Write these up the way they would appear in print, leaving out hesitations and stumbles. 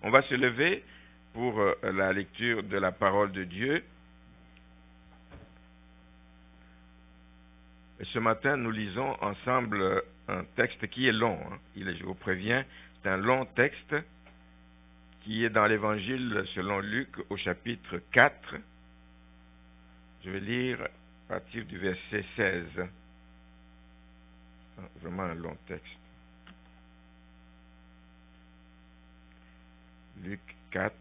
On va se lever pour la lecture de la parole de Dieu. Et ce matin, nous lisons ensemble un texte qui est long. Je vous préviens, c'est un long texte qui est dans l'Évangile selon Luc au chapitre 4. Je vais lire à partir du verset 16. Vraiment un long texte. Luc 4.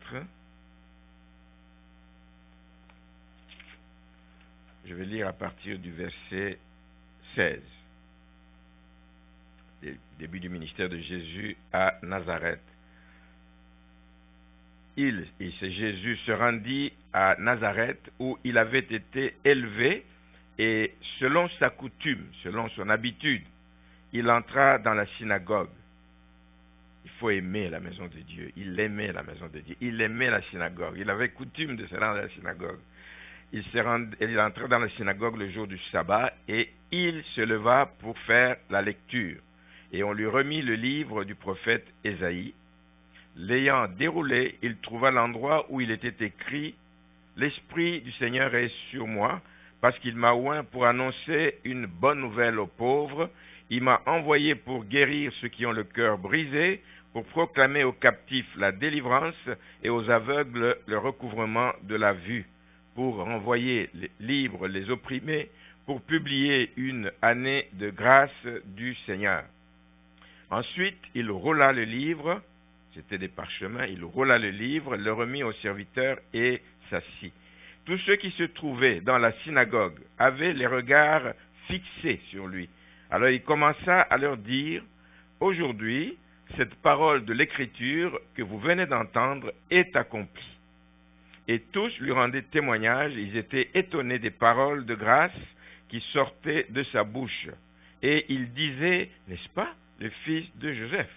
Je vais lire à partir du verset 16. Début du ministère de Jésus à Nazareth. C'est Jésus se rendit à Nazareth où il avait été élevé et selon sa coutume, selon son habitude, il entra dans la synagogue. Il faut aimer la maison de Dieu. Il aimait la maison de Dieu. Il aimait la synagogue. Il avait coutume de se rendre à la synagogue. Il entra dans la synagogue le jour du sabbat et il se leva pour faire la lecture. Et on lui remit le livre du prophète Ésaïe. L'ayant déroulé, il trouva l'endroit où il était écrit « L'Esprit du Seigneur est sur moi, parce qu'il m'a oint pour annoncer une bonne nouvelle aux pauvres. Il m'a envoyé pour guérir ceux qui ont le cœur brisé, pour proclamer aux captifs la délivrance et aux aveugles le recouvrement de la vue, pour renvoyer libres les opprimés, pour publier une année de grâce du Seigneur. » Ensuite, il roula le livre, c'était des parchemins, il roula le livre, le remit au serviteur et s'assit. Tous ceux qui se trouvaient dans la synagogue avaient les regards fixés sur lui. Alors il commença à leur dire, « Aujourd'hui, cette parole de l'Écriture que vous venez d'entendre est accomplie. » Et tous lui rendaient témoignage, ils étaient étonnés des paroles de grâce qui sortaient de sa bouche. Et ils disaient, n'est-ce pas, le fils de Joseph?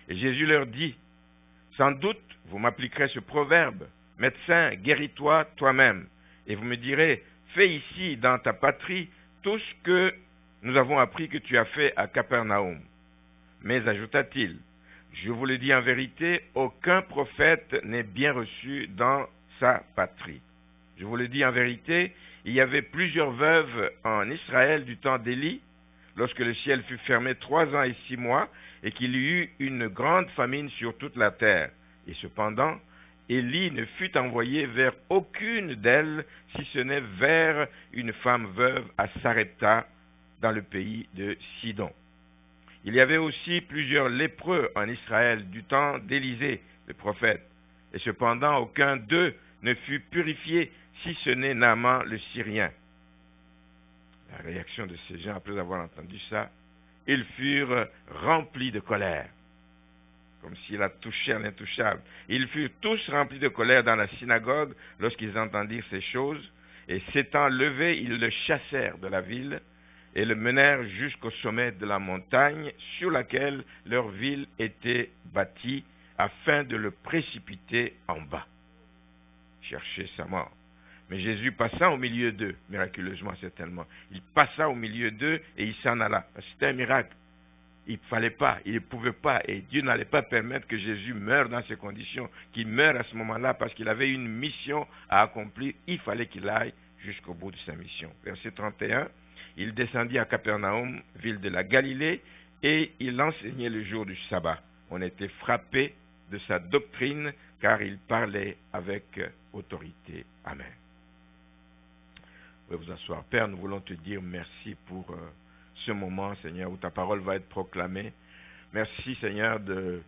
Et Jésus leur dit, « Sans doute, vous m'appliquerez ce proverbe, « Médecin, guéris-toi toi-même. » Et vous me direz, « Fais ici, dans ta patrie, tout ce que nous avons appris que tu as fait à Capernaum. » Mais ajouta-t-il, « Je vous le dis en vérité, aucun prophète n'est bien reçu dans sa patrie. » Je vous le dis en vérité, il y avait plusieurs veuves en Israël du temps d'Élie, lorsque le ciel fut fermé 3 ans et 6 mois, et qu'il y eut une grande famine sur toute la terre. Et cependant, Élie ne fut envoyé vers aucune d'elles, si ce n'est vers une femme veuve à Sarepta, dans le pays de Sidon. Il y avait aussi plusieurs lépreux en Israël du temps d'Élisée, le prophète, et cependant aucun d'eux ne fut purifié, si ce n'est Naaman le Syrien. La réaction de ces gens, après avoir entendu ça, ils furent remplis de colère, comme s'il a touché un intouchable. Ils furent tous remplis de colère dans la synagogue lorsqu'ils entendirent ces choses, et s'étant levés, ils le chassèrent de la ville et le menèrent jusqu'au sommet de la montagne sur laquelle leur ville était bâtie, afin de le précipiter en bas, chercher sa mort. Mais Jésus passa au milieu d'eux, miraculeusement certainement. Il passa au milieu d'eux et il s'en alla. C'était un miracle. Il ne fallait pas, il ne pouvait pas, et Dieu n'allait pas permettre que Jésus meure dans ces conditions, qu'il meure à ce moment-là parce qu'il avait une mission à accomplir. Il fallait qu'il aille jusqu'au bout de sa mission. Verset 31, il descendit à Capernaum, ville de la Galilée, et il enseignait le jour du sabbat. On était frappé de sa doctrine, car il parlait avec autorité. Amen. Vous pouvez vous asseoir. Père, nous voulons te dire merci pour ce moment, Seigneur, où ta parole va être proclamée. Merci, Seigneur, de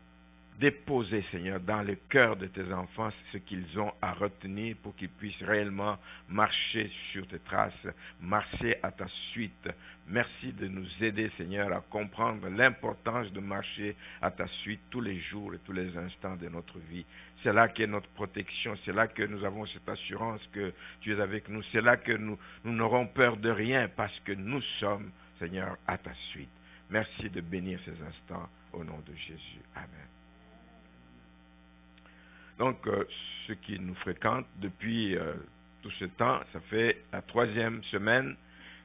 déposer, Seigneur, dans le cœur de tes enfants ce qu'ils ont à retenir pour qu'ils puissent réellement marcher sur tes traces, marcher à ta suite. Merci de nous aider, Seigneur, à comprendre l'importance de marcher à ta suite tous les jours et tous les instants de notre vie. C'est là qu'est notre protection, c'est là que nous avons cette assurance que tu es avec nous, c'est là que nous n'aurons peur de rien parce que nous sommes, Seigneur, à ta suite. Merci de bénir ces instants au nom de Jésus. Amen. Donc, ceux qui nous fréquentent depuis tout ce temps, ça fait la 3e semaine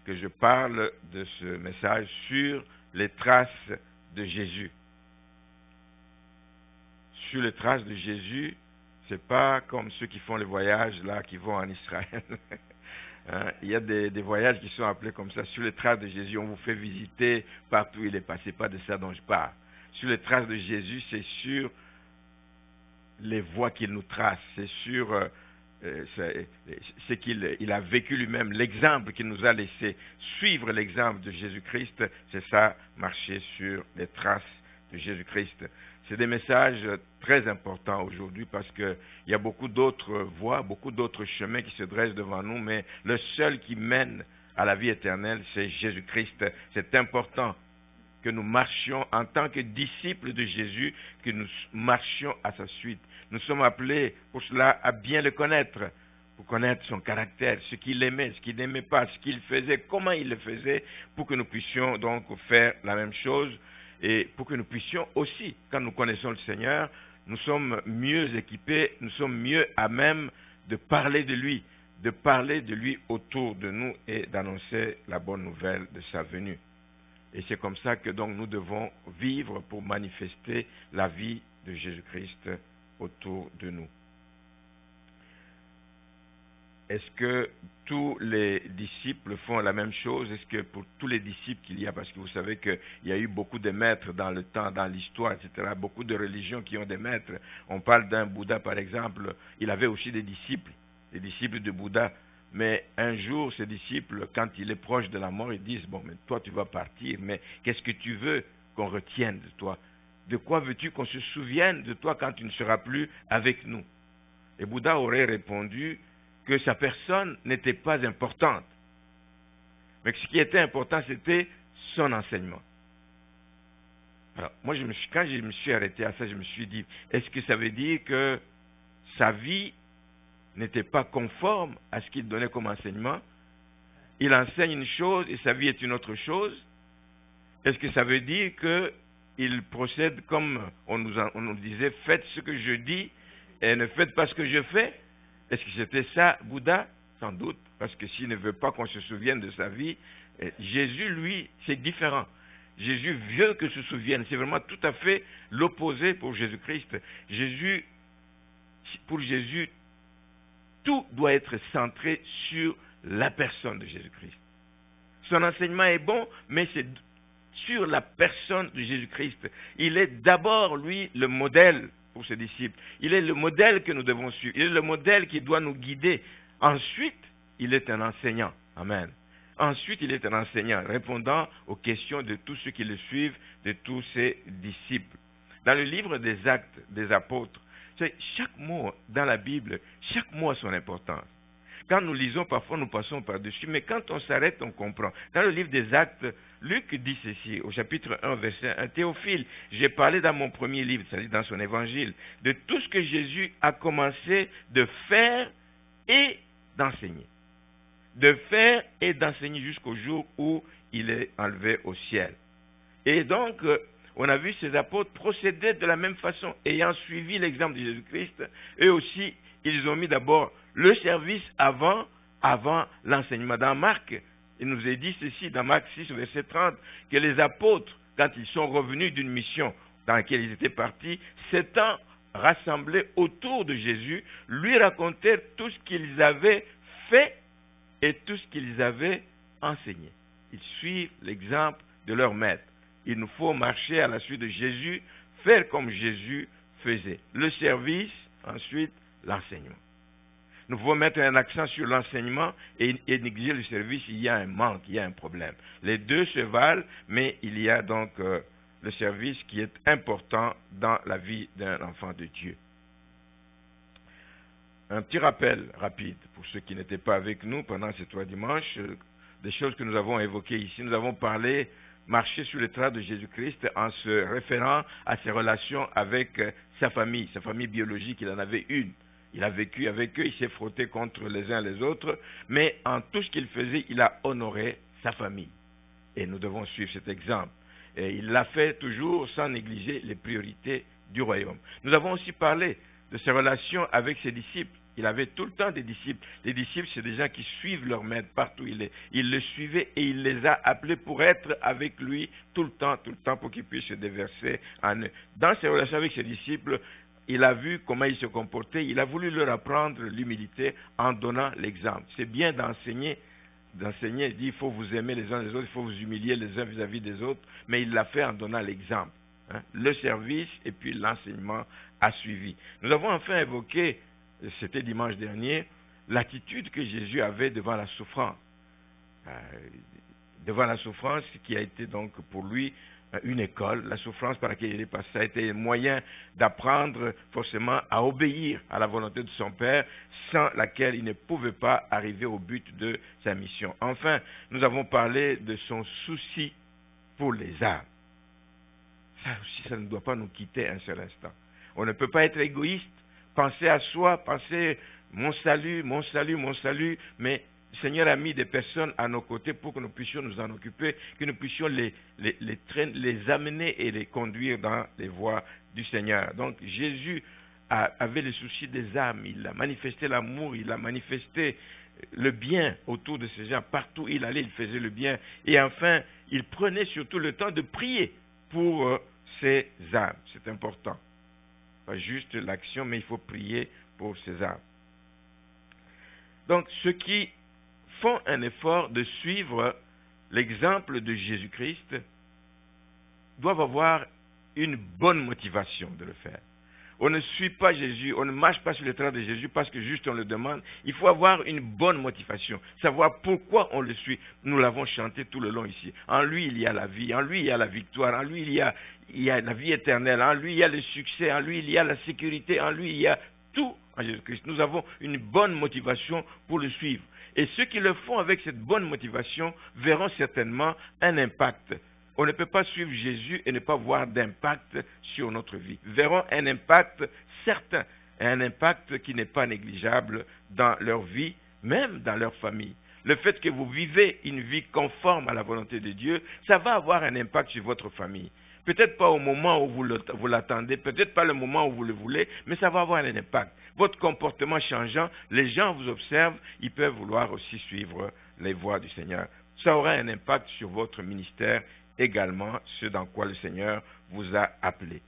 que je parle de ce message sur les traces de Jésus. sur les traces de Jésus, c'est pas comme ceux qui font les voyages là, qui vont en Israël. Hein, il y a des voyages qui sont appelés comme ça, sur les traces de Jésus. On vous fait visiter partout où il est passé, pas de ça dont je parle. Sur les traces de Jésus, c'est sur les voies qu'il nous trace, c'est sur ce qu'il a vécu lui-même, l'exemple qu'il nous a laissé. Suivre l'exemple de Jésus-Christ, c'est ça, marcher sur les traces de Jésus-Christ. C'est des messages très importants aujourd'hui parce qu'il y a beaucoup d'autres voies, beaucoup d'autres chemins qui se dressent devant nous, mais le seul qui mène à la vie éternelle, c'est Jésus-Christ. C'est important que nous marchions en tant que disciples de Jésus, que nous marchions à sa suite. Nous sommes appelés pour cela à bien le connaître, pour connaître son caractère, ce qu'il aimait, ce qu'il n'aimait pas, ce qu'il faisait, comment il le faisait, pour que nous puissions donc faire la même chose et pour que nous puissions aussi, quand nous connaissons le Seigneur, nous sommes mieux équipés, nous sommes mieux à même de parler de lui autour de nous et d'annoncer la bonne nouvelle de sa venue. Et c'est comme ça que donc nous devons vivre pour manifester la vie de Jésus-Christ autour de nous. Est-ce que tous les disciples font la même chose? Est-ce que pour tous les disciples qu'il y a, parce que vous savez qu'il y a eu beaucoup de maîtres dans le temps, dans l'histoire, etc., beaucoup de religions qui ont des maîtres. On parle d'un Bouddha, par exemple, il avait aussi des disciples de Bouddha. Mais un jour, ces disciples, quand il est proche de la mort, ils disent, bon, mais toi tu vas partir, mais qu'est-ce que tu veux qu'on retienne de toi? De quoi veux-tu qu'on se souvienne de toi quand tu ne seras plus avec nous? Et Bouddha aurait répondu que sa personne n'était pas importante, mais que ce qui était important, c'était son enseignement. Alors, moi, quand je me suis arrêté à ça, je me suis dit, est-ce que ça veut dire que sa vie n'était pas conforme à ce qu'il donnait comme enseignement? Il enseigne une chose et sa vie est une autre chose? Est-ce que ça veut dire qu'il procède comme on nous disait, faites ce que je dis et ne faites pas ce que je fais? Est-ce que c'était ça, Bouddha? Sans doute, parce que s'il ne veut pas qu'on se souvienne de sa vie, Jésus, lui, c'est différent. Jésus veut que se souvienne. C'est vraiment tout à fait l'opposé pour Jésus-Christ. Pour Jésus, tout doit être centré sur la personne de Jésus-Christ. Son enseignement est bon, mais c'est sur la personne de Jésus-Christ. Il est d'abord, lui, le modèle pour ses disciples. Il est le modèle que nous devons suivre. Il est le modèle qui doit nous guider. Ensuite, il est un enseignant. Amen. Ensuite, il est un enseignant, répondant aux questions de tous ceux qui le suivent, de tous ses disciples. Dans le livre des Actes des Apôtres, chaque mot dans la Bible, chaque mot a son importance. Quand nous lisons, parfois nous passons par-dessus, mais quand on s'arrête, on comprend. Dans le livre des Actes, Luc dit ceci, au chapitre 1, verset 1, Théophile, j'ai parlé dans mon premier livre, c'est-à-dire dans son évangile, de tout ce que Jésus a commencé de faire et d'enseigner. De faire et d'enseigner jusqu'au jour où il est enlevé au ciel. Et donc, on a vu ces apôtres procéder de la même façon, ayant suivi l'exemple de Jésus-Christ, eux aussi, ils ont mis d'abord le service avant l'enseignement. Dans Marc, il nous est dit ceci, dans Marc 6, verset 30, que les apôtres, quand ils sont revenus d'une mission dans laquelle ils étaient partis, s'étant rassemblés autour de Jésus, lui racontèrent tout ce qu'ils avaient fait et tout ce qu'ils avaient enseigné. Ils suivent l'exemple de leur maître. Il nous faut marcher à la suite de Jésus, faire comme Jésus faisait. Le service, ensuite l'enseignement. Nous pouvons mettre un accent sur l'enseignement et négliger le service, il y a un manque, il y a un problème. Les deux se valent, mais il y a donc le service qui est important dans la vie d'un enfant de Dieu. Un petit rappel rapide pour ceux qui n'étaient pas avec nous pendant ces 3 dimanches, des choses que nous avons évoquées ici. Nous avons parlé marcher sur les traces de Jésus-Christ en se référant à ses relations avec sa famille biologique, il en avait une. Il a vécu avec eux, il s'est frotté contre les uns les autres, mais en tout ce qu'il faisait, il a honoré sa famille. Et nous devons suivre cet exemple. Et il l'a fait toujours sans négliger les priorités du royaume. Nous avons aussi parlé de ses relations avec ses disciples. Il avait tout le temps des disciples. Les disciples, c'est des gens qui suivent leur maître partout où il est. Il le suivait et il les a appelés pour être avec lui tout le temps, pour qu'ils puissent se déverser en eux. Dans ses relations avec ses disciples, il a vu comment ils se comportaient, il a voulu leur apprendre l'humilité en donnant l'exemple. C'est bien d'enseigner, il dit il faut vous aimer les uns les autres, il faut vous humilier les uns vis-à-vis des autres, mais il l'a fait en donnant l'exemple. Le service et puis l'enseignement a suivi. Nous avons enfin évoqué, c'était dimanche dernier, l'attitude que Jésus avait devant la souffrance. Devant la souffrance qui a été donc pour lui une école, la souffrance par laquelle il est passé, ça a été un moyen d'apprendre forcément à obéir à la volonté de son Père, sans laquelle il ne pouvait pas arriver au but de sa mission. Enfin, nous avons parlé de son souci pour les âmes. Ça aussi, ça ne doit pas nous quitter un seul instant. On ne peut pas être égoïste, penser à soi, penser mon salut, mon salut, mon salut, mais le Seigneur a mis des personnes à nos côtés pour que nous puissions nous en occuper, que nous puissions les amener et les conduire dans les voies du Seigneur. Donc Jésus avait le souci des âmes, il a manifesté l'amour, il a manifesté le bien autour de ces gens. Partout où il allait, il faisait le bien. Et enfin, il prenait surtout le temps de prier pour ces âmes. C'est important. Pas juste l'action, mais il faut prier pour ces âmes. Donc, ceux qui font un effort de suivre l'exemple de Jésus-Christ doivent avoir une bonne motivation de le faire. On ne suit pas Jésus, on ne marche pas sur le train de Jésus parce que juste on le demande. Il faut avoir une bonne motivation, savoir pourquoi on le suit. Nous l'avons chanté tout le long ici. En lui, il y a la vie, en lui, il y a la victoire, en lui, il y a la vie éternelle, en lui, il y a le succès, en lui, il y a la sécurité, en lui, il y a tout en Jésus-Christ. Nous avons une bonne motivation pour le suivre. Et ceux qui le font avec cette bonne motivation verront certainement un impact. On ne peut pas suivre Jésus et ne pas voir d'impact sur notre vie. Verront un impact certain, un impact qui n'est pas négligeable dans leur vie, même dans leur famille. Le fait que vous vivez une vie conforme à la volonté de Dieu, ça va avoir un impact sur votre famille. Peut-être pas au moment où vous l'attendez, peut-être pas le moment où vous le voulez, mais ça va avoir un impact. Votre comportement changeant, les gens vous observent, ils peuvent vouloir aussi suivre les voies du Seigneur. Ça aura un impact sur votre ministère également, ce dans quoi le Seigneur vous a appelé.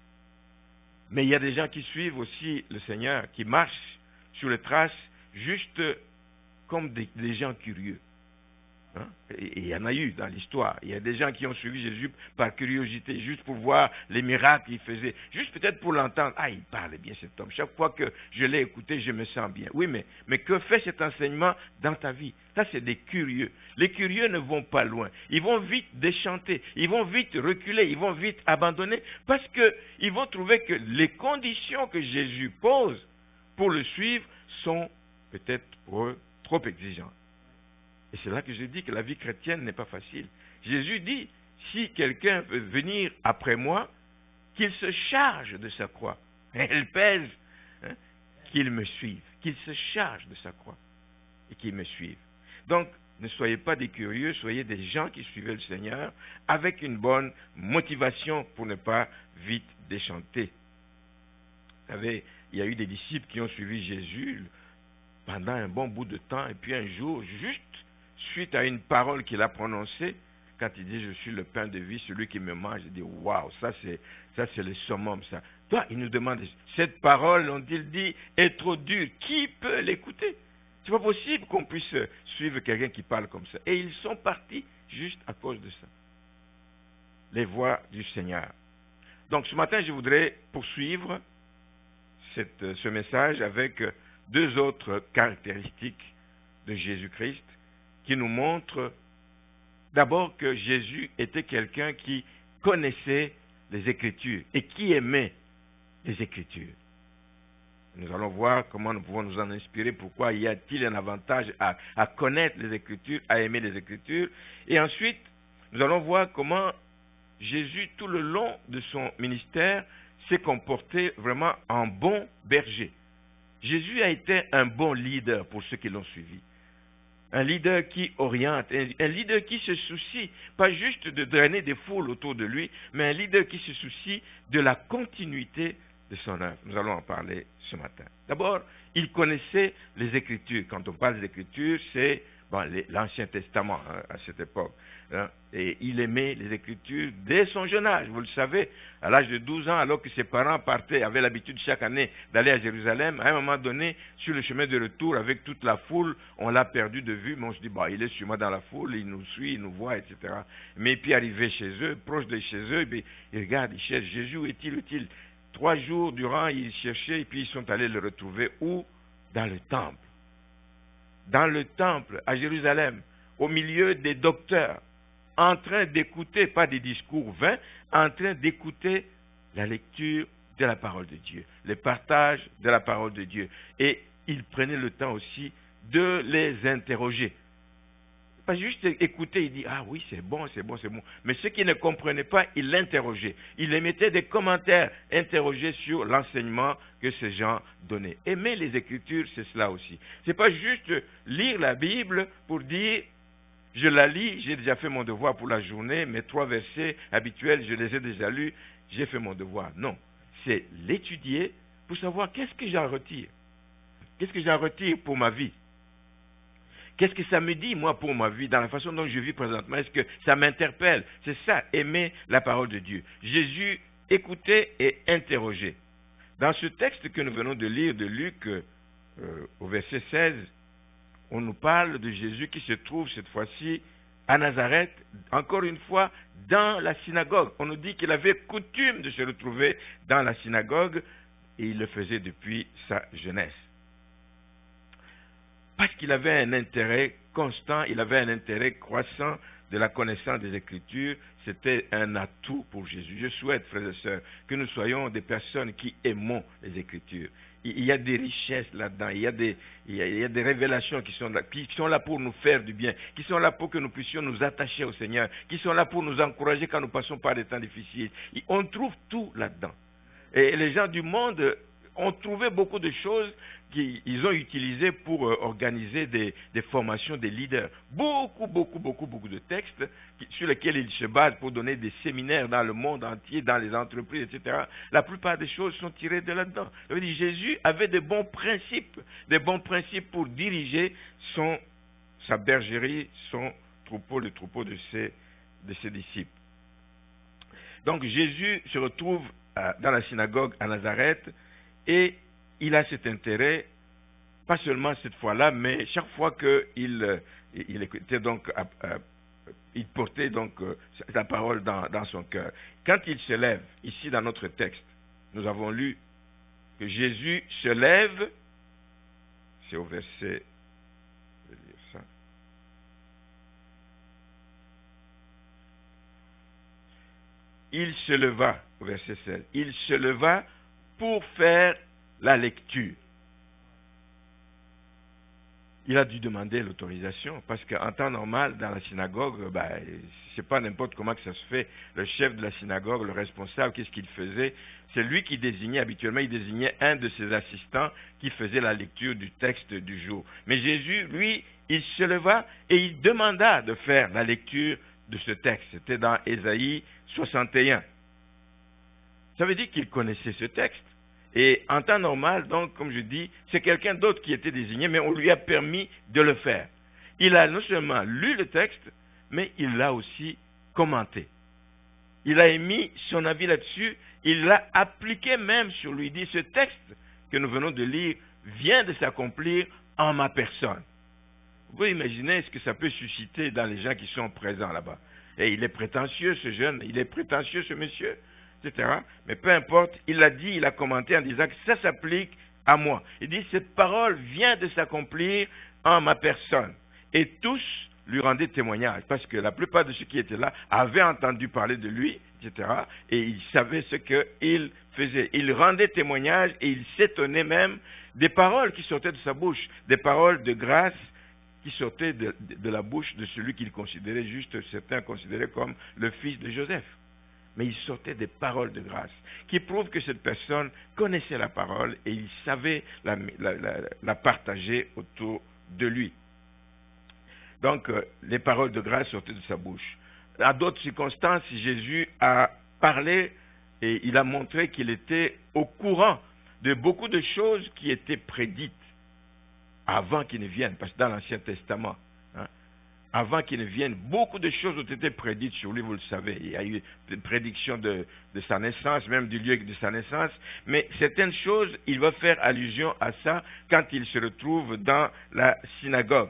Mais il y a des gens qui suivent aussi le Seigneur, qui marchent sur les traces juste comme des gens curieux. Et il y en a eu dans l'histoire. Il y a des gens qui ont suivi Jésus par curiosité, juste pour voir les miracles qu'il faisait, juste peut-être pour l'entendre. Ah, il parle bien cet homme. Chaque fois que je l'ai écouté, je me sens bien. Oui, mais que fait cet enseignement dans ta vie? Ça, c'est des curieux. Les curieux ne vont pas loin. Ils vont vite déchanter. Ils vont vite reculer. Ils vont vite abandonner parce qu'ils vont trouver que les conditions que Jésus pose pour le suivre sont peut-être pour eux trop exigeantes. Et c'est là que je dis que la vie chrétienne n'est pas facile. Jésus dit, si quelqu'un veut venir après moi, qu'il se charge de sa croix. Elle pèse, qu'il me suive, qu'il se charge de sa croix et qu'il me suive. Donc, ne soyez pas des curieux, soyez des gens qui suivaient le Seigneur avec une bonne motivation pour ne pas vite déchanter. Vous savez, il y a eu des disciples qui ont suivi Jésus pendant un bon bout de temps et puis un jour, juste suite à une parole qu'il a prononcée, quand il dit « Je suis le pain de vie, celui qui me mange », il dit « Waouh, ça c'est le summum, ça. » Toi, il nous demande « Cette parole, on-t-il dit, est trop dure. Qui peut l'écouter ?» C'est pas possible qu'on puisse suivre quelqu'un qui parle comme ça. Et ils sont partis juste à cause de ça. Les voies du Seigneur. Donc ce matin, je voudrais poursuivre ce message avec deux autres caractéristiques de Jésus-Christ qui nous montrent d'abord que Jésus était quelqu'un qui connaissait les Écritures et qui aimait les Écritures. Nous allons voir comment nous pouvons nous en inspirer, pourquoi y a-t-il un avantage à connaître les Écritures, à aimer les Écritures. Et ensuite, nous allons voir comment Jésus, tout le long de son ministère, s'est comporté vraiment en bon berger. Jésus a été un bon leader pour ceux qui l'ont suivi. Un leader qui oriente, un leader qui se soucie, pas juste de drainer des foules autour de lui, mais un leader qui se soucie de la continuité de son œuvre. Nous allons en parler ce matin. D'abord, il connaissait les Écritures. Quand on parle des Écritures, c'est l'Ancien Testament à cette époque. Et il aimait les Écritures dès son jeune âge, vous le savez. À l'âge de 12 ans, alors que ses parents avaient l'habitude chaque année d'aller à Jérusalem, à un moment donné, sur le chemin de retour, avec toute la foule, on l'a perdu de vue, mais on se dit, il est sûrement dans la foule, il nous suit, il nous voit, etc. Mais puis arrivé chez eux, proche de chez eux, il regarde, il cherche, Jésus, où est-il? 3 jours durant, ils cherchaient, et puis ils sont allés le retrouver où? Dans le temple. Dans le temple, à Jérusalem, au milieu des docteurs, en train d'écouter, pas des discours vains, en train d'écouter la lecture de la parole de Dieu, le partage de la parole de Dieu. Et il prenait le temps aussi de les interroger. Pas juste écouter, il dit, ah oui, c'est bon. Mais ceux qui ne comprenaient pas, il l'interrogeait. Il émettait des commentaires interrogés sur l'enseignement que ces gens donnaient. Aimer les Écritures, c'est cela aussi. Ce n'est pas juste lire la Bible pour dire, je la lis, j'ai déjà fait mon devoir pour la journée, mes 3 versets habituels, je les ai déjà lus, j'ai fait mon devoir. Non, c'est l'étudier pour savoir qu'est-ce que j'en retire. Qu'est-ce que j'en retire pour ma vie? Qu'est-ce que ça me dit, moi, pour ma vie, dans la façon dont je vis présentement? Est-ce que ça m'interpelle? C'est ça, aimer la parole de Dieu. Jésus écoutait et interrogeait. Dans ce texte que nous venons de lire de Luc, au verset 16, on nous parle de Jésus qui se trouve cette fois-ci à Nazareth, encore une fois, dans la synagogue. On nous dit qu'il avait coutume de se retrouver dans la synagogue et il le faisait depuis sa jeunesse. Parce qu'il avait un intérêt constant, il avait un intérêt croissant de la connaissance des Écritures, c'était un atout pour Jésus. Je souhaite, frères et sœurs, que nous soyons des personnes qui aimons les Écritures. Il y a des richesses là-dedans, il y a des révélations qui sont là pour nous faire du bien, qui sont là pour que nous puissions nous attacher au Seigneur, qui sont là pour nous encourager quand nous passons par des temps difficiles. On trouve tout là-dedans. Et les gens du monde ont trouvé beaucoup de choses qu'ils ont utilisées pour organiser des formations des leaders. Beaucoup de textes sur lesquels ils se basent pour donner des séminaires dans le monde entier, dans les entreprises, etc. La plupart des choses sont tirées de là-dedans. Ça veut dire Jésus avait des bons principes pour diriger sa bergerie, son troupeau, le troupeau de ses disciples. Donc Jésus se retrouve dans la synagogue à Nazareth, et il a cet intérêt, pas seulement cette fois-là, mais chaque fois qu'il écoutait donc, il portait donc sa parole dans son cœur. Quand il se lève, ici dans notre texte, nous avons lu que Jésus se lève, c'est au verset, je vais lire ça. Il se leva, au verset 16, il se leva pour faire la lecture. Il a dû demander l'autorisation, parce qu'en temps normal, dans la synagogue, c'est pas n'importe comment que ça se fait. Le chef de la synagogue, le responsable, qu'est-ce qu'il faisait? C'est lui qui désignait, habituellement, il désignait un de ses assistants qui faisait la lecture du texte du jour. Mais Jésus, lui, il se leva et il demanda de faire la lecture de ce texte. C'était dans Ésaïe 61. Ça veut dire qu'il connaissait ce texte. Et en temps normal, donc, comme je dis, c'est quelqu'un d'autre qui était désigné, mais on lui a permis de le faire. Il a non seulement lu le texte, mais il l'a aussi commenté. Il a émis son avis là-dessus, il l'a appliqué même sur lui. Il dit, ce texte que nous venons de lire vient de s'accomplir en ma personne. Vous pouvez imaginer ce que ça peut susciter dans les gens qui sont présents là-bas. Et il est prétentieux, ce jeune, il est prétentieux, ce monsieur, etc. Mais peu importe, il l'a dit, il a commenté en disant que ça s'applique à moi. Il dit, cette parole vient de s'accomplir en ma personne. Et tous lui rendaient témoignage, parce que la plupart de ceux qui étaient là avaient entendu parler de lui, etc. Et ils savaient ce qu'il faisait. Il rendait témoignage et il s'étonnait même des paroles qui sortaient de sa bouche, des paroles de grâce qui sortaient de la bouche de celui qu'il considérait juste, certains considéraient comme le fils de Joseph. Mais il sortait des paroles de grâce, qui prouvent que cette personne connaissait la parole et il savait la partager autour de lui. Donc, les paroles de grâce sortaient de sa bouche. À d'autres circonstances, Jésus a parlé et il a montré qu'il était au courant de beaucoup de choses qui étaient prédites avant qu'il ne vienne, parce que dans l'Ancien Testament, avant qu'il ne vienne, beaucoup de choses ont été prédites sur lui, vous le savez. Il y a eu des prédictions de sa naissance, même du lieu de sa naissance. Mais certaines choses, il va faire allusion à ça quand il se retrouve dans la synagogue.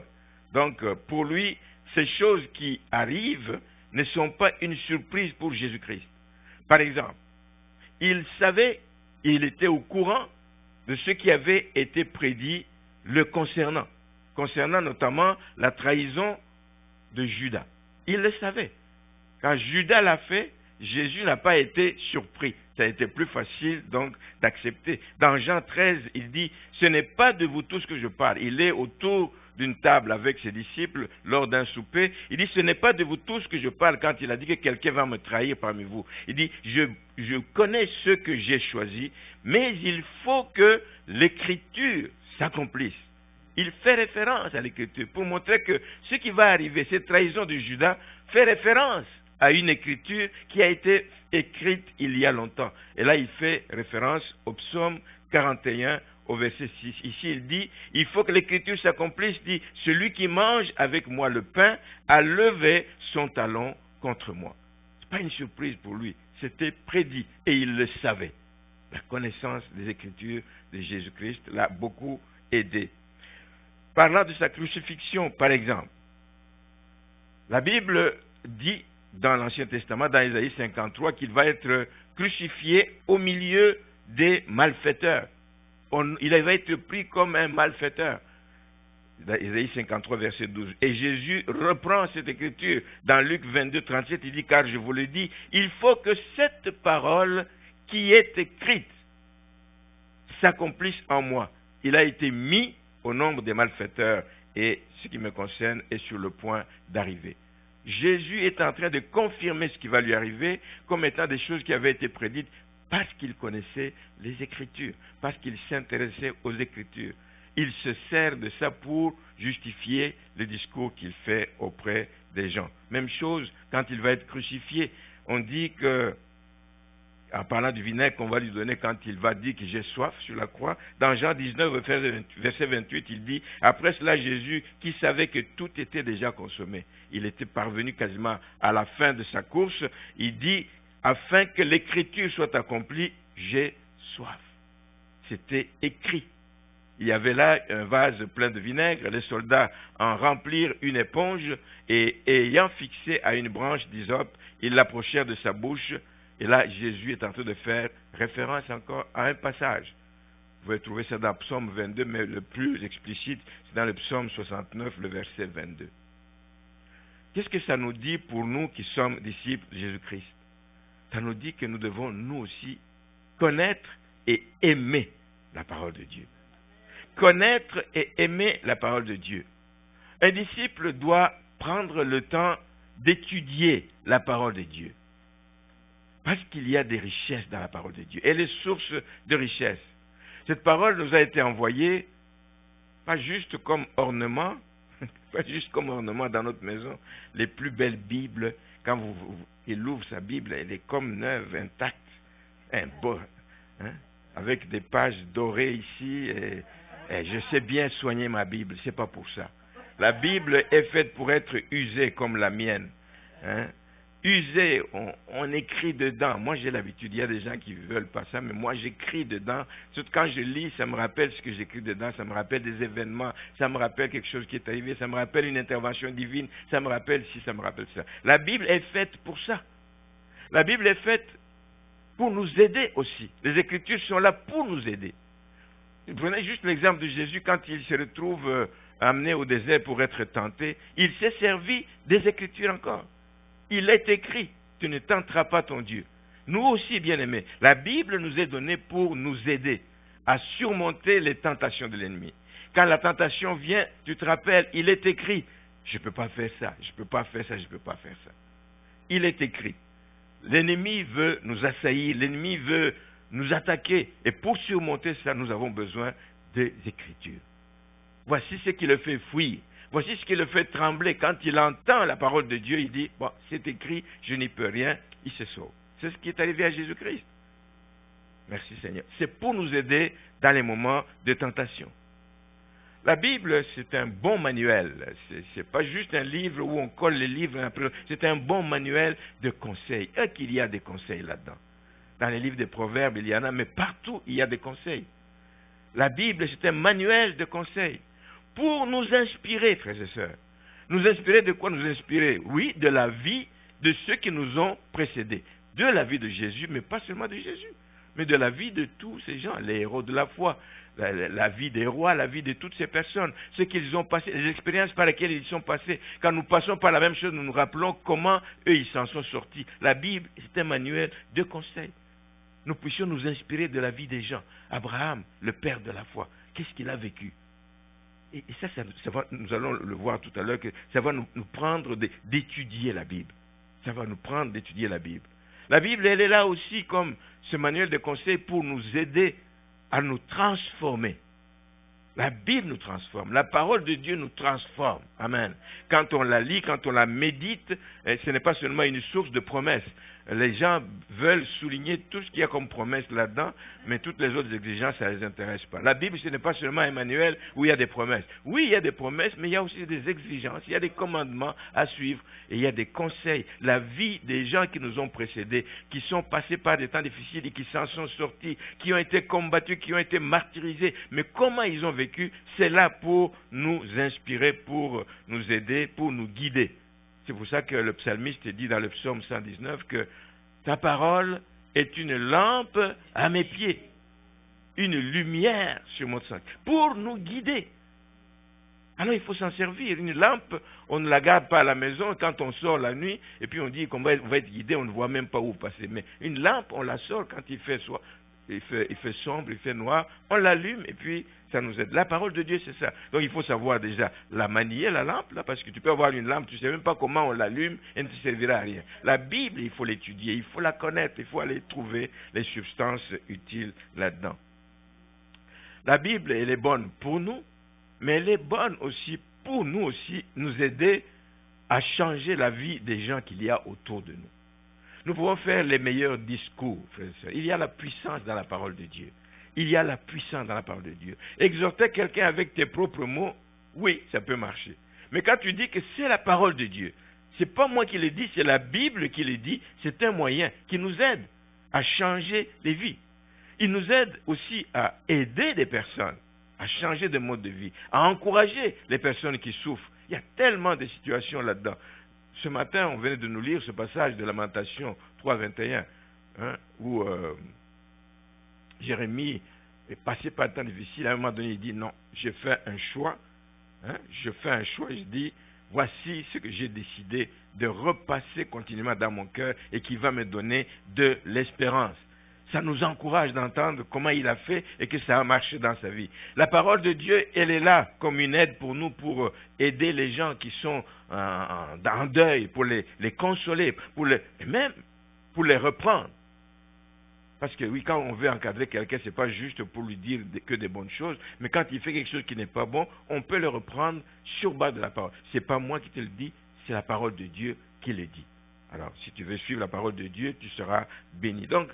Donc, pour lui, ces choses qui arrivent ne sont pas une surprise pour Jésus-Christ. Par exemple, il savait, il était au courant de ce qui avait été prédit le concernant notamment la trahison de Judas. Il le savait. Quand Judas l'a fait, Jésus n'a pas été surpris. Ça a été plus facile donc d'accepter. Dans Jean 13, il dit, ce n'est pas de vous tous que je parle. Il est autour d'une table avec ses disciples lors d'un souper. Il dit, ce n'est pas de vous tous que je parle quand il a dit que quelqu'un va me trahir parmi vous. Il dit, je connais ceux que j'ai choisis, mais il faut que l'Écriture s'accomplisse. Il fait référence à l'Écriture pour montrer que ce qui va arriver, cette trahison de Judas, fait référence à une Écriture qui a été écrite il y a longtemps. Et là, il fait référence au psaume 41, au verset 6. Ici, il dit, il faut que l'Écriture s'accomplisse, dit, celui qui mange avec moi le pain a levé son talon contre moi. Ce n'est pas une surprise pour lui, c'était prédit et il le savait. La connaissance des Écritures de Jésus-Christ l'a beaucoup aidé. Parlant de sa crucifixion, par exemple, la Bible dit dans l'Ancien Testament, dans Isaïe 53, qu'il va être crucifié au milieu des malfaiteurs. Il va être pris comme un malfaiteur. Dans Isaïe 53, verset 12. Et Jésus reprend cette écriture dans Luc 22, 37. Il dit, car je vous le dis, il faut que cette parole qui est écrite s'accomplisse en moi. Il a été mis au nombre des malfaiteurs et ce qui me concerne est sur le point d'arriver. Jésus est en train de confirmer ce qui va lui arriver comme étant des choses qui avaient été prédites parce qu'il connaissait les Écritures, parce qu'il s'intéressait aux Écritures. Il se sert de ça pour justifier le discours qu'il fait auprès des gens. Même chose quand il va être crucifié. On dit que, en parlant du vinaigre qu'on va lui donner quand il va dire que j'ai soif sur la croix, dans Jean 19, verset 28, il dit, après cela Jésus, qui savait que tout était déjà consommé, il était parvenu quasiment à la fin de sa course, il dit, afin que l'écriture soit accomplie, j'ai soif. C'était écrit. Il y avait là un vase plein de vinaigre, les soldats en remplirent une éponge et ayant fixé à une branche d'hysope, ils l'approchèrent de sa bouche. Et là, Jésus est en train de faire référence encore à un passage. Vous pouvez trouver ça dans le psaume 22, mais le plus explicite, c'est dans le psaume 69, le verset 22. Qu'est-ce que ça nous dit pour nous qui sommes disciples de Jésus-Christ? Ça nous dit que nous devons, nous aussi, connaître et aimer la parole de Dieu. Connaître et aimer la parole de Dieu. Un disciple doit prendre le temps d'étudier la parole de Dieu. Parce qu'il y a des richesses dans la parole de Dieu. Elle est source de richesses. Cette parole nous a été envoyée, pas juste comme ornement, pas juste comme ornement dans notre maison. Les plus belles Bibles, quand il ouvre sa Bible, elle est comme neuve, intacte, beau, avec des pages dorées ici. Et je sais bien soigner ma Bible, c'est pas pour ça. La Bible est faite pour être usée comme la mienne. Usé, on écrit dedans. Moi, j'ai l'habitude, il y a des gens qui ne veulent pas ça, mais moi, j'écris dedans. Surtout quand je lis, ça me rappelle ce que j'écris dedans, ça me rappelle des événements, ça me rappelle quelque chose qui est arrivé, ça me rappelle une intervention divine, ça me rappelle ci, ça me rappelle ça. La Bible est faite pour ça. La Bible est faite pour nous aider aussi. Les Écritures sont là pour nous aider. Prenez juste l'exemple de Jésus quand il se retrouve amené au désert pour être tenté. Il s'est servi des Écritures encore. Il est écrit, tu ne tenteras pas ton Dieu. Nous aussi, bien-aimés, la Bible nous est donnée pour nous aider à surmonter les tentations de l'ennemi. Quand la tentation vient, tu te rappelles, il est écrit, je ne peux pas faire ça, je ne peux pas faire ça, je ne peux pas faire ça. Il est écrit. L'ennemi veut nous assaillir, l'ennemi veut nous attaquer. Et pour surmonter ça, nous avons besoin des Écritures. Voici ce qui le fait fuir. Voici ce qui le fait trembler. Quand il entend la parole de Dieu, il dit, bon, c'est écrit, je n'y peux rien, il se sauve. C'est ce qui est arrivé à Jésus-Christ. Merci Seigneur. C'est pour nous aider dans les moments de tentation. La Bible, c'est un bon manuel. C'est pas juste un livre où on colle les livres un peu. C'est un bon manuel de conseils. Et qu'il y a des conseils là-dedans. Dans les livres des Proverbes, il y en a, mais partout, il y a des conseils. La Bible, c'est un manuel de conseils pour nous inspirer, frères et sœurs. Nous inspirer de quoi nous inspirer? Oui, de la vie de ceux qui nous ont précédés. De la vie de Jésus, mais pas seulement de Jésus, mais de la vie de tous ces gens, les héros de la foi, la vie des rois, la vie de toutes ces personnes, ce qu'ils ont passé, les expériences par lesquelles ils sont passés. Quand nous passons par la même chose, nous nous rappelons comment eux, ils s'en sont sortis. La Bible, c'est un manuel de conseils. Nous puissions nous inspirer de la vie des gens. Abraham, le père de la foi, qu'est-ce qu'il a vécu? Et ça va, nous allons le voir tout à l'heure, que ça va nous prendre d'étudier la Bible. Ça va nous prendre d'étudier la Bible. La Bible, elle est là aussi comme ce manuel de conseils pour nous aider à nous transformer. La Bible nous transforme. La parole de Dieu nous transforme. Amen. Quand on la lit, quand on la médite, ce n'est pas seulement une source de promesses. Les gens veulent souligner tout ce qu'il y a comme promesse là-dedans, mais toutes les autres exigences, ça ne les intéresse pas. La Bible, ce n'est pas seulement un manuel où il y a des promesses. Oui, il y a des promesses, mais il y a aussi des exigences, il y a des commandements à suivre, et il y a des conseils. La vie des gens qui nous ont précédés, qui sont passés par des temps difficiles et qui s'en sont sortis, qui ont été combattus, qui ont été martyrisés, mais comment ils ont vécu, c'est là pour nous inspirer, pour nous aider, pour nous guider. C'est pour ça que le psalmiste dit dans le psaume 119 que ta parole est une lampe à mes pieds, une lumière sur mon sang, pour nous guider. Alors il faut s'en servir. Une lampe, on ne la garde pas à la maison quand on sort la nuit et puis on dit qu'on va être guidé, on ne voit même pas où passer. Mais une lampe, on la sort quand il fait sombre, il fait noir, on l'allume et puis ça nous aide. La parole de Dieu, c'est ça. Donc il faut savoir déjà la manier, la lampe, là, parce que tu peux avoir une lampe, tu ne sais même pas comment on l'allume, elle ne te servira à rien. La Bible, il faut l'étudier, il faut la connaître, il faut aller trouver les substances utiles là-dedans. La Bible, elle est bonne pour nous, mais elle est bonne aussi pour nous aussi, nous aider à changer la vie des gens qu'il y a autour de nous. Nous pouvons faire les meilleurs discours, frères et sœurs. Il y a la puissance dans la parole de Dieu. Il y a la puissance dans la parole de Dieu. Exhorter quelqu'un avec tes propres mots, oui, ça peut marcher. Mais quand tu dis que c'est la parole de Dieu, c'est pas moi qui le dis, c'est la Bible qui le dit, c'est un moyen qui nous aide à changer les vies. Il nous aide aussi à aider des personnes à changer de mode de vie, à encourager les personnes qui souffrent. Il y a tellement de situations là-dedans. Ce matin, on venait de nous lire ce passage de Lamentation 3:21, où Jérémie est passé par un temps difficile. À un moment donné, il dit, non, j'ai fait un choix. Je fais un choix, je dis, voici ce que j'ai décidé de repasser continuellement dans mon cœur et qui va me donner de l'espérance. Ça nous encourage d'entendre comment il a fait et que ça a marché dans sa vie. La parole de Dieu, elle est là comme une aide pour nous, pour aider les gens qui sont en deuil, pour les consoler, même pour les reprendre. Parce que oui, quand on veut encadrer quelqu'un, ce n'est pas juste pour lui dire que des bonnes choses, mais quand il fait quelque chose qui n'est pas bon, on peut le reprendre sur base de la parole. Ce n'est pas moi qui te le dis, c'est la parole de Dieu qui le dit. Alors, si tu veux suivre la parole de Dieu, tu seras béni. Donc,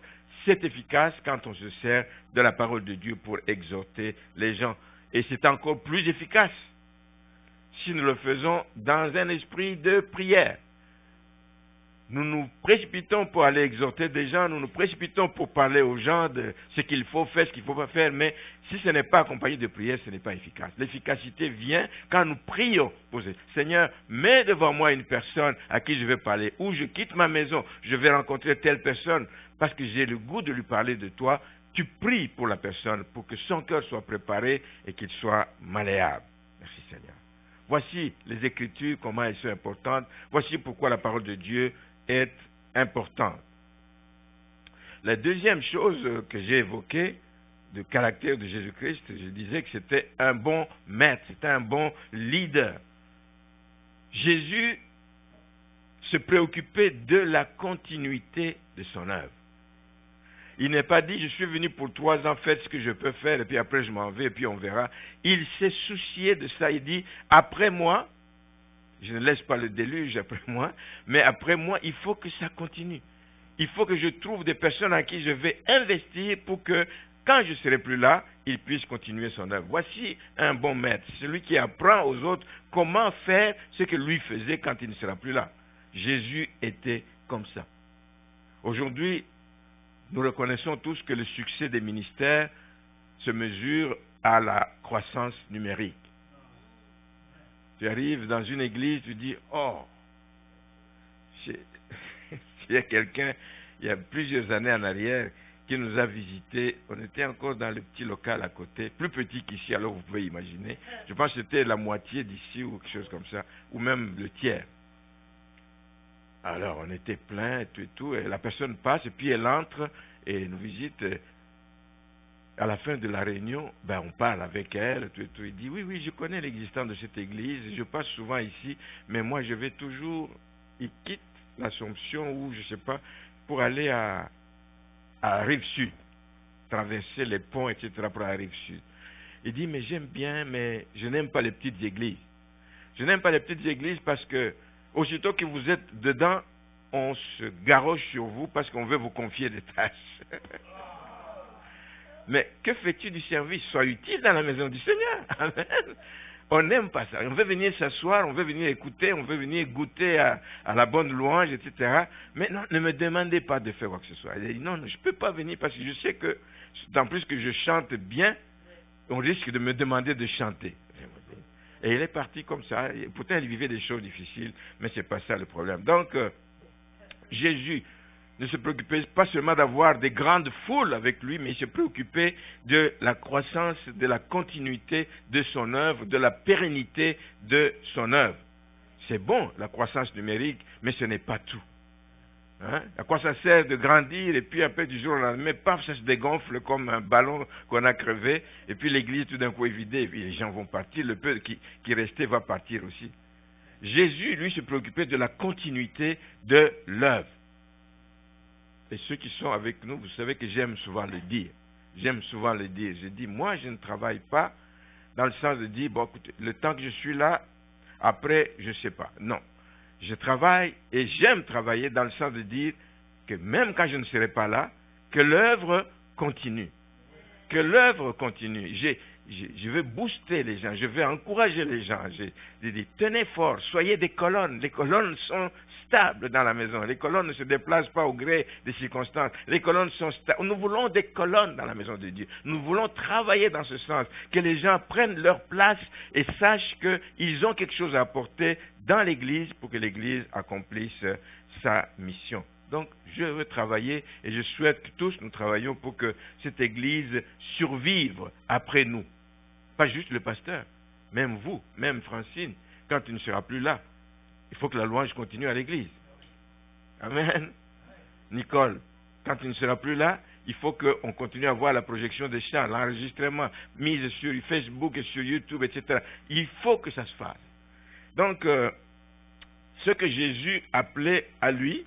c'est efficace quand on se sert de la parole de Dieu pour exhorter les gens. Et c'est encore plus efficace si nous le faisons dans un esprit de prière. Nous nous précipitons pour aller exhorter des gens, nous nous précipitons pour parler aux gens de ce qu'il faut faire, ce qu'il ne faut pas faire, mais si ce n'est pas accompagné de prière, ce n'est pas efficace. L'efficacité vient quand nous prions pour ce Seigneur, mets devant moi une personne à qui je vais parler, ou je quitte ma maison, je vais rencontrer telle personne, parce que j'ai le goût de lui parler de toi. Tu pries pour la personne, pour que son cœur soit préparé et qu'il soit malléable. Merci Seigneur. Voici les Écritures, comment elles sont importantes. Voici pourquoi la parole de Dieu est importante. La deuxième chose que j'ai évoquée, du caractère de Jésus-Christ, je disais que c'était un bon maître, c'était un bon leader. Jésus se préoccupait de la continuité de son œuvre. Il n'est pas dit, je suis venu pour 3 ans, faites ce que je peux faire, et puis après je m'en vais, et puis on verra. Il s'est soucié de ça, il dit, après moi, je ne laisse pas le déluge après moi, mais après moi, il faut que ça continue. Il faut que je trouve des personnes à qui je vais investir pour que, quand je ne serai plus là, il puisse continuer son œuvre. Voici un bon maître, celui qui apprend aux autres comment faire ce que lui faisait quand il ne sera plus là. Jésus était comme ça. Aujourd'hui, nous reconnaissons tous que le succès des ministères se mesure à la croissance numérique. Tu arrives dans une église, tu dis, oh, il y a quelqu'un, il y a plusieurs années en arrière, qui nous a visités. On était encore dans le petit local à côté, plus petit qu'ici, alors vous pouvez imaginer. Je pense que c'était la moitié d'ici ou quelque chose comme ça, ou même le tiers. Alors on était plein et tout, et la personne passe, et puis elle entre et nous visite. À la fin de la réunion, on parle avec elle, tout. Il dit, oui, je connais l'existence de cette église, je passe souvent ici, mais moi je vais toujours, il quitte l'Assomption ou je ne sais pas, pour aller à Rive-Sud, traverser les ponts, etc. pour aller à Rive-Sud. Il dit, mais j'aime bien, mais je n'aime pas les petites églises. Je n'aime pas les petites églises parce que, aussitôt que vous êtes dedans, on se garroche sur vous parce qu'on veut vous confier des tâches. Mais que fais-tu du service? Sois utile dans la maison du Seigneur. Amen. On n'aime pas ça. On veut venir s'asseoir, on veut venir écouter, on veut venir goûter à la bonne louange, etc. Mais non, ne me demandez pas de faire quoi que ce soit. Il a dit, non, je ne peux pas venir parce que je sais que, en plus que je chante bien, on risque de me demander de chanter. Et il est parti comme ça. Pourtant, il vivait des choses difficiles, mais ce n'est pas ça le problème. Donc, Jésus ne se préoccupait pas seulement d'avoir des grandes foules avec lui, mais il se préoccupait de la croissance, de la continuité de son œuvre, de la pérennité de son œuvre. C'est bon, la croissance numérique, mais ce n'est pas tout. Hein? À quoi ça sert de grandir, et puis après du jour au lendemain, paf, ça se dégonfle comme un ballon qu'on a crevé, et puis l'église tout d'un coup est vidée, et puis les gens vont partir, le peu qui restait va partir aussi. Jésus, lui, se préoccupait de la continuité de l'œuvre. Et ceux qui sont avec nous, vous savez que j'aime souvent le dire. J'aime souvent le dire. Je dis, moi, je ne travaille pas dans le sens de dire, bon, écoutez, le temps que je suis là, après, je ne sais pas. Non. Je travaille et j'aime travailler dans le sens de dire que même quand je ne serai pas là, que l'œuvre continue. Que l'œuvre continue. Je veux booster les gens, je veux encourager les gens. Je dis, tenez fort, soyez des colonnes. Les colonnes sont stables dans la maison. Les colonnes ne se déplacent pas au gré des circonstances. Les colonnes sont stables. Nous voulons des colonnes dans la maison de Dieu. Nous voulons travailler dans ce sens. Que les gens prennent leur place et sachent qu'ils ont quelque chose à apporter dans l'Église pour que l'Église accomplisse sa mission. Donc, je veux travailler et je souhaite que tous nous travaillions pour que cette Église survive après nous. Pas juste le pasteur, même vous, même Francine, quand tu ne seras plus là. Il faut que la louange continue à l'église. Amen. Nicole, quand tu ne seras plus là, il faut qu'on continue à voir la projection des chants, l'enregistrement, mise sur Facebook et sur YouTube, etc. Il faut que ça se fasse. Donc, ce que Jésus appelait à lui,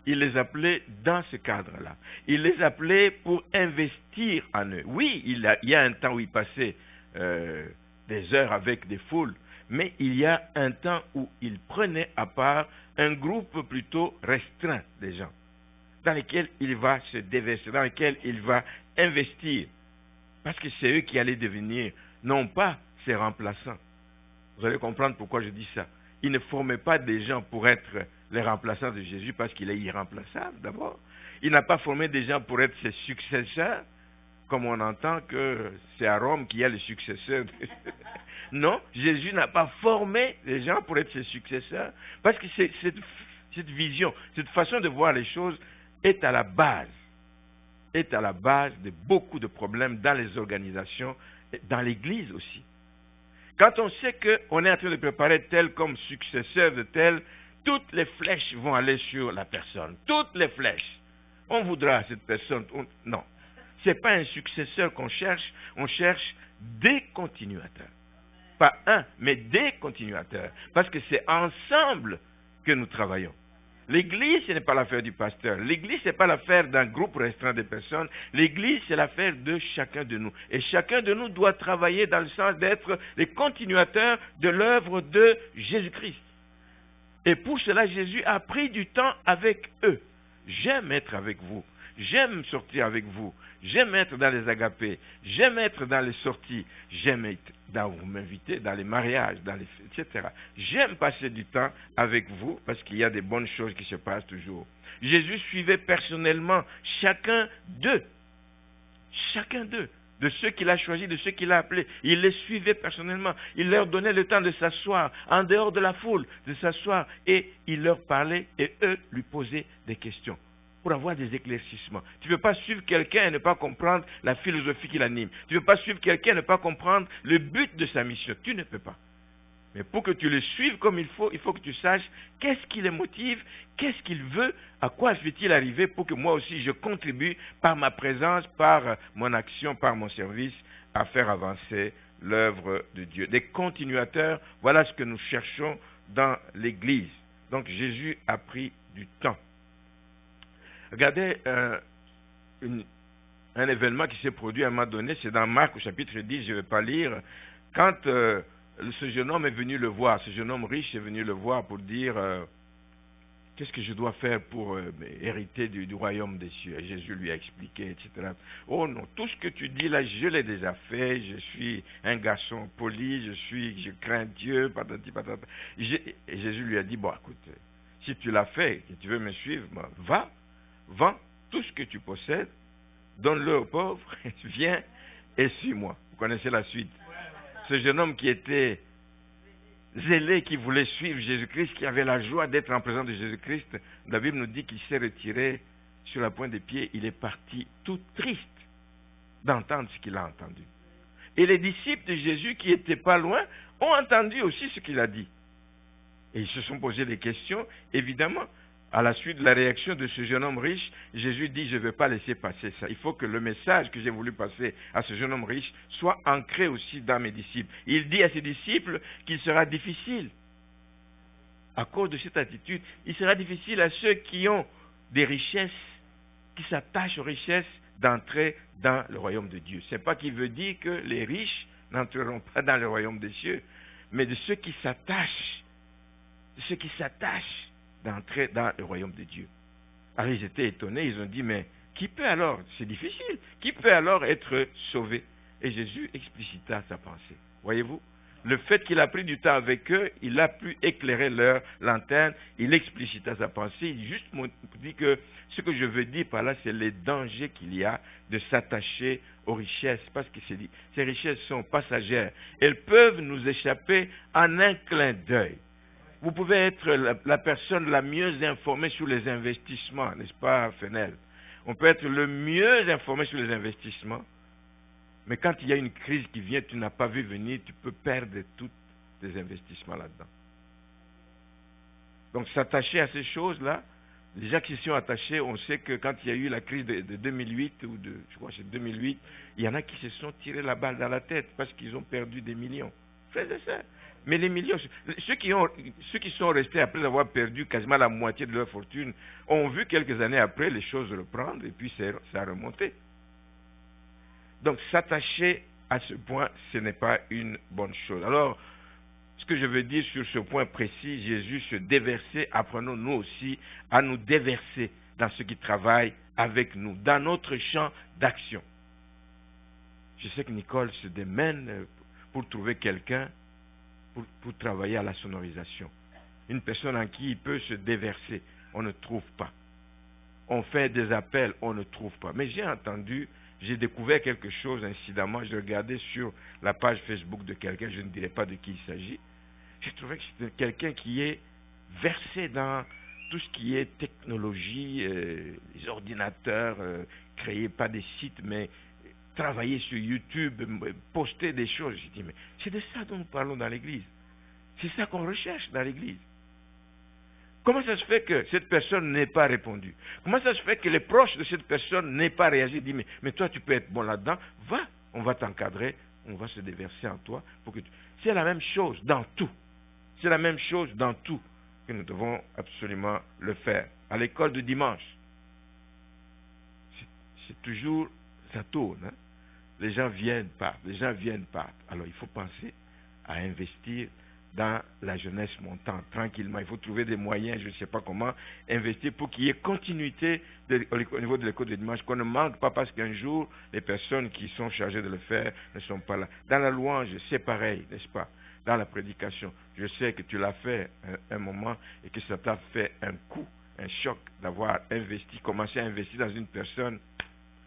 il les appelait dans ce cadre-là. Il les appelait pour investir en eux. Oui, il y a un temps où il passait des heures avec des foules, mais il y a un temps où il prenait à part un groupe plutôt restreint de gens, dans lesquels il va se déverser, dans lesquels il va investir. Parce que c'est eux qui allaient devenir, non pas ses remplaçants. Vous allez comprendre pourquoi je dis ça. Il ne formait pas des gens pour être les remplaçants de Jésus parce qu'il est irremplaçable d'abord. Il n'a pas formé des gens pour être ses successeurs, comme on entend que c'est à Rome qu'il y a les successeurs. Non, Jésus n'a pas formé les gens pour être ses successeurs, parce que cette vision, cette façon de voir les choses est à la base de beaucoup de problèmes dans les organisations, dans l'Église aussi. Quand on sait qu'on est en train de préparer tel comme successeur de tel, toutes les flèches vont aller sur la personne. Toutes les flèches. On voudra cette personne. Non. Ce n'est pas un successeur qu'on cherche. On cherche des continuateurs. Pas un, mais des continuateurs. Parce que c'est ensemble que nous travaillons. L'Église, ce n'est pas l'affaire du pasteur. L'Église, ce n'est pas l'affaire d'un groupe restreint de personnes. L'Église, c'est l'affaire de chacun de nous. Et chacun de nous doit travailler dans le sens d'être les continuateurs de l'œuvre de Jésus-Christ. Et pour cela, Jésus a pris du temps avec eux. J'aime être avec vous. J'aime sortir avec vous. j'aime être dans les agapés, j'aime être dans les sorties, j'aime être dans vous m'invitez dans les mariages, dans les etc. J'aime passer du temps avec vous parce qu'il y a des bonnes choses qui se passent toujours. Jésus suivait personnellement chacun d'eux, de ceux qu'il a choisis, de ceux qu'il a appelés. Il les suivait personnellement. Il leur donnait le temps de s'asseoir en dehors de la foule, de s'asseoir et il leur parlait et eux lui posaient des questions pour avoir des éclaircissements. Tu ne peux pas suivre quelqu'un et ne pas comprendre la philosophie qui l'anime. Tu ne peux pas suivre quelqu'un et ne pas comprendre le but de sa mission. Tu ne peux pas. Mais pour que tu le suives comme il faut que tu saches qu'est-ce qui les motive, qu'est-ce qu'il veut, à quoi fait-il arriver pour que moi aussi je contribue par ma présence, par mon action, par mon service à faire avancer l'œuvre de Dieu. Des continuateurs, voilà ce que nous cherchons dans l'Église. Donc Jésus a pris du temps. Regardez un événement qui s'est produit à un moment donné, c'est dans Marc au chapitre 10, je ne vais pas lire, quand ce jeune homme est venu le voir, ce jeune homme riche est venu le voir pour dire qu'est-ce que je dois faire pour hériter du royaume des cieux. Et Jésus lui a expliqué, etc. Oh non, tout ce que tu dis là, je l'ai déjà fait, je suis un garçon poli, je crains Dieu, patati patata. Et Jésus lui a dit, bon écoute, si tu l'as fait et tu veux me suivre, va, vends tout ce que tu possèdes, donne-le aux pauvres, viens et suis-moi. Vous connaissez la suite. Ce jeune homme qui était zélé, qui voulait suivre Jésus-Christ, qui avait la joie d'être en présence de Jésus-Christ, la Bible nous dit qu'il s'est retiré sur la pointe des pieds, il est parti tout triste d'entendre ce qu'il a entendu. Et les disciples de Jésus qui n'étaient pas loin ont entendu aussi ce qu'il a dit. Et ils se sont posé des questions, évidemment. À la suite de la réaction de ce jeune homme riche, Jésus dit, je ne vais pas laisser passer ça. Il faut que le message que j'ai voulu passer à ce jeune homme riche soit ancré aussi dans mes disciples. Il dit à ses disciples qu'il sera difficile, à cause de cette attitude, il sera difficile à ceux qui ont des richesses, qui s'attachent aux richesses, d'entrer dans le royaume de Dieu. Ce n'est pas qu'il veut dire que les riches n'entreront pas dans le royaume des cieux, mais de ceux qui s'attachent, d'entrer dans le royaume de Dieu. Alors ils étaient étonnés, ils ont dit, mais qui peut alors, c'est difficile, qui peut alors être sauvé? Et Jésus explicita sa pensée. Voyez-vous, le fait qu'il a pris du temps avec eux, il a pu éclairer leur lanterne, il explicita sa pensée, il juste dit que ce que je veux dire par là, c'est les dangers qu'il y a de s'attacher aux richesses, parce que ces richesses sont passagères, elles peuvent nous échapper en un clin d'œil. Vous pouvez être la personne la mieux informée sur les investissements, n'est-ce pas, Fenel? On peut être le mieux informé sur les investissements, mais quand il y a une crise qui vient, tu n'as pas vu venir, tu peux perdre tous tes investissements là-dedans. Donc s'attacher à ces choses-là, les gens qui s'y sont attachés, on sait que quand il y a eu la crise de 2008, je crois que c'est 2008, il y en a qui se sont tirés la balle dans la tête parce qu'ils ont perdu des millions. Frères et sœurs. Mais les millions, ceux qui sont restés après avoir perdu quasiment la moitié de leur fortune, ont vu quelques années après les choses reprendre et puis ça a remonté. Donc s'attacher à ce point, ce n'est pas une bonne chose. Alors, ce que je veux dire sur ce point précis, Jésus se déversait, apprenons nous aussi à nous déverser dans ceux qui travaillent avec nous, dans notre champ d'action. Je sais que Nicole se démène pour trouver quelqu'un pour travailler à la sonorisation. Une personne en qui il peut se déverser, on ne trouve pas. On fait des appels, on ne trouve pas. Mais j'ai découvert quelque chose incidemment, je regardais sur la page Facebook de quelqu'un, je ne dirai pas de qui il s'agit. J'ai trouvé que c'était quelqu'un qui est versé dans tout ce qui est technologie, les ordinateurs, créer pas des sites, mais travailler sur YouTube, poster des choses. J'ai dit, mais c'est de ça dont nous parlons dans l'Église. C'est ça qu'on recherche dans l'Église. Comment ça se fait que cette personne n'ait pas répondu? Comment ça se fait que les proches de cette personne n'aient pas réagi? Dit, mais toi tu peux être bon là-dedans, va, on va t'encadrer, on va se déverser en toi. C'est la même chose dans tout. C'est la même chose dans tout que nous devons absolument le faire. À l'école de dimanche, c'est toujours, ça tourne. Hein? Les gens viennent, partent. Alors il faut penser à investir dans la jeunesse montante, tranquillement. Il faut trouver des moyens, je ne sais pas comment, investir pour qu'il y ait continuité au niveau de l'école de dimanche, qu'on ne manque pas parce qu'un jour, les personnes qui sont chargées de le faire ne sont pas là. Dans la louange, c'est pareil, n'est-ce pas? Dans la prédication, je sais que tu l'as fait un moment et que ça t'a fait un coup, un choc d'avoir investi, commencé à investir dans une personne,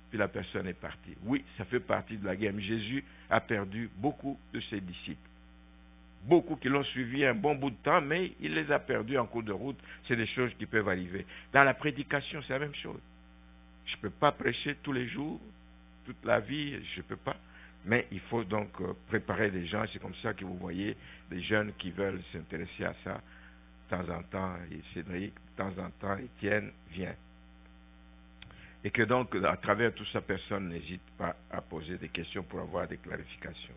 puis la personne est partie. Oui, ça fait partie de la guerre, mais Jésus a perdu beaucoup de ses disciples. Beaucoup qui l'ont suivi un bon bout de temps, mais il les a perdus en cours de route. C'est des choses qui peuvent arriver. Dans la prédication, c'est la même chose. Je ne peux pas prêcher tous les jours, toute la vie, je ne peux pas. Mais il faut donc préparer des gens. C'est comme ça que vous voyez des jeunes qui veulent s'intéresser à ça. De temps en temps, et Cédric, de temps en temps, Étienne vient. Et que donc, à travers toute sa personne, n'hésite pas à poser des questions pour avoir des clarifications.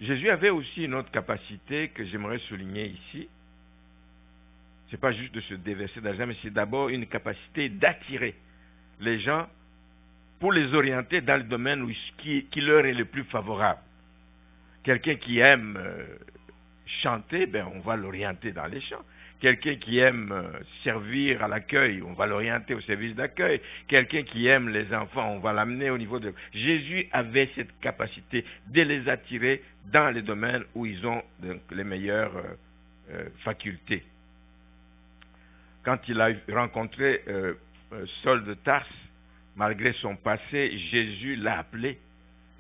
Jésus avait aussi une autre capacité que j'aimerais souligner ici. Ce n'est pas juste de se déverser d'argent, mais c'est d'abord une capacité d'attirer les gens pour les orienter dans le domaine qui leur est le plus favorable. Quelqu'un qui aime chanter, on va l'orienter dans les chants. Quelqu'un qui aime servir à l'accueil, on va l'orienter au service d'accueil. Quelqu'un qui aime les enfants, on va l'amener au niveau de... Jésus avait cette capacité de les attirer dans les domaines où ils ont donc les meilleures facultés. Quand il a rencontré Saul de Tarse, malgré son passé, Jésus l'a appelé.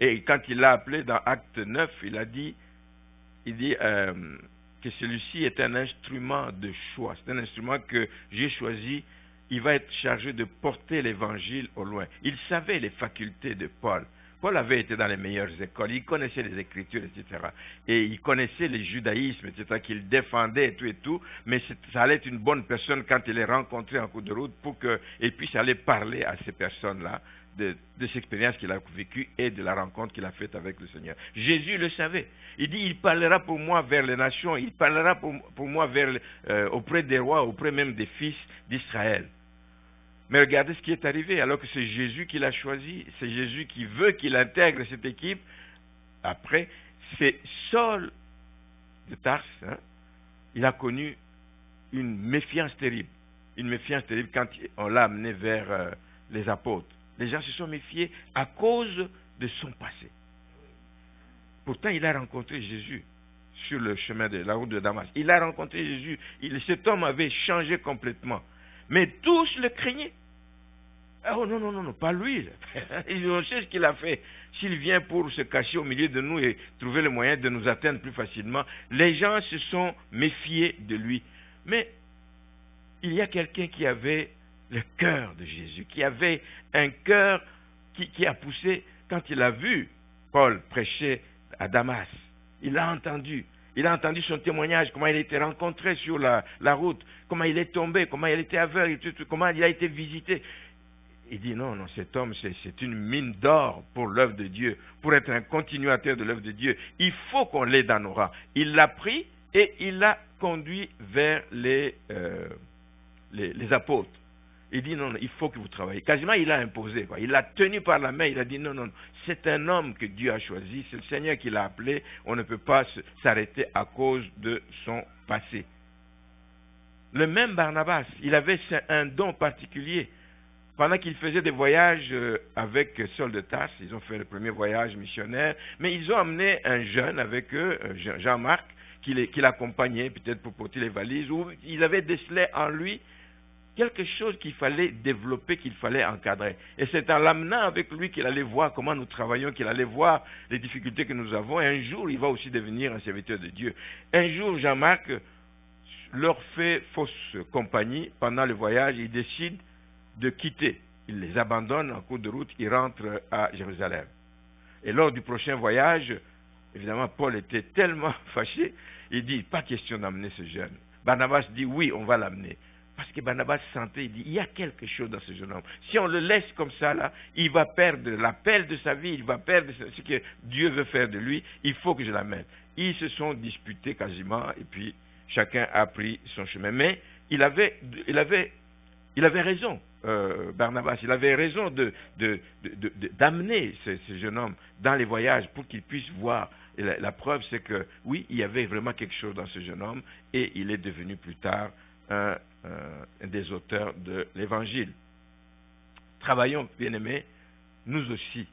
Et quand il l'a appelé dans Acte 9, il dit que celui-ci est un instrument de choix. C'est un instrument que j'ai choisi. Il va être chargé de porter l'évangile au loin. Il savait les facultés de Paul. Paul avait été dans les meilleures écoles. Il connaissait les Écritures, etc. Et il connaissait le judaïsme, etc., qu'il défendait et tout. Mais ça allait être une bonne personne quand il les rencontrait en cours de route pour qu'il puisse aller parler à ces personnes-là de cette expérience qu'il a vécue et de la rencontre qu'il a faite avec le Seigneur. Jésus le savait. Il dit, il parlera pour moi vers les nations, il parlera pour moi auprès des rois, auprès même des fils d'Israël. Mais regardez ce qui est arrivé, alors que c'est Jésus qui l'a choisi, c'est Jésus qui veut qu'il intègre cette équipe. Après, c'est Saul de Tarse, il a connu une méfiance terrible quand on l'a amené vers les apôtres. Les gens se sont méfiés à cause de son passé. Pourtant, il a rencontré Jésus sur le chemin de la route de Damas. Il a rencontré Jésus. Cet homme avait changé complètement. Mais tous le craignaient. Oh non, pas lui. On sait ce qu'il a fait. S'il vient pour se cacher au milieu de nous et trouver le moyen de nous atteindre plus facilement, les gens se sont méfiés de lui. Mais il y a quelqu'un qui avait le cœur de Jésus, qui avait un cœur qui a poussé quand il a vu Paul prêcher à Damas. Il a entendu son témoignage, comment il a été rencontré sur la route, comment il est tombé, comment il était aveugle, comment il a été visité. Il dit non, cet homme, c'est une mine d'or pour l'œuvre de Dieu, pour être un continuateur de l'œuvre de Dieu. Il faut qu'on l'ait dans nos rangs. Il l'a pris et il l'a conduit vers les apôtres. Il dit non, il faut que vous travaillez. Quasiment, il a imposé. Il l'a tenu par la main. Il a dit non, c'est un homme que Dieu a choisi. C'est le Seigneur qui l'a appelé. On ne peut pas s'arrêter à cause de son passé. Le même Barnabas, il avait un don particulier. Pendant qu'il faisait des voyages avec Saul de Tarse, ils ont fait le premier voyage missionnaire, mais ils ont amené un jeune avec eux, Jean-Marc, qui l'accompagnait peut-être pour porter les valises, où ils avaient décelé en lui quelque chose qu'il fallait développer, qu'il fallait encadrer. Et c'est en l'amenant avec lui qu'il allait voir comment nous travaillons, qu'il allait voir les difficultés que nous avons. Et un jour, il va aussi devenir un serviteur de Dieu. Un jour, Jean-Marc leur fait fausse compagnie pendant le voyage. Il décide de quitter. Il les abandonne en cours de route. Il rentre à Jérusalem. Et lors du prochain voyage, évidemment, Paul était tellement fâché. Il dit, pas question d'amener ce jeune. Barnabas dit, oui, on va l'amener. Parce que Barnabas sentait, il dit, il y a quelque chose dans ce jeune homme. Si on le laisse comme ça, là, il va perdre l'appel de sa vie, il va perdre ce que Dieu veut faire de lui, il faut que je l'amène. Ils se sont disputés quasiment, et puis chacun a pris son chemin. Mais il avait raison, Barnabas, il avait raison d'amener ce jeune homme dans les voyages pour qu'il puisse voir Et la preuve, c'est que, oui, il y avait vraiment quelque chose dans ce jeune homme, et il est devenu plus tard un des auteurs de l'Évangile. Travaillons, bien-aimés, nous aussi,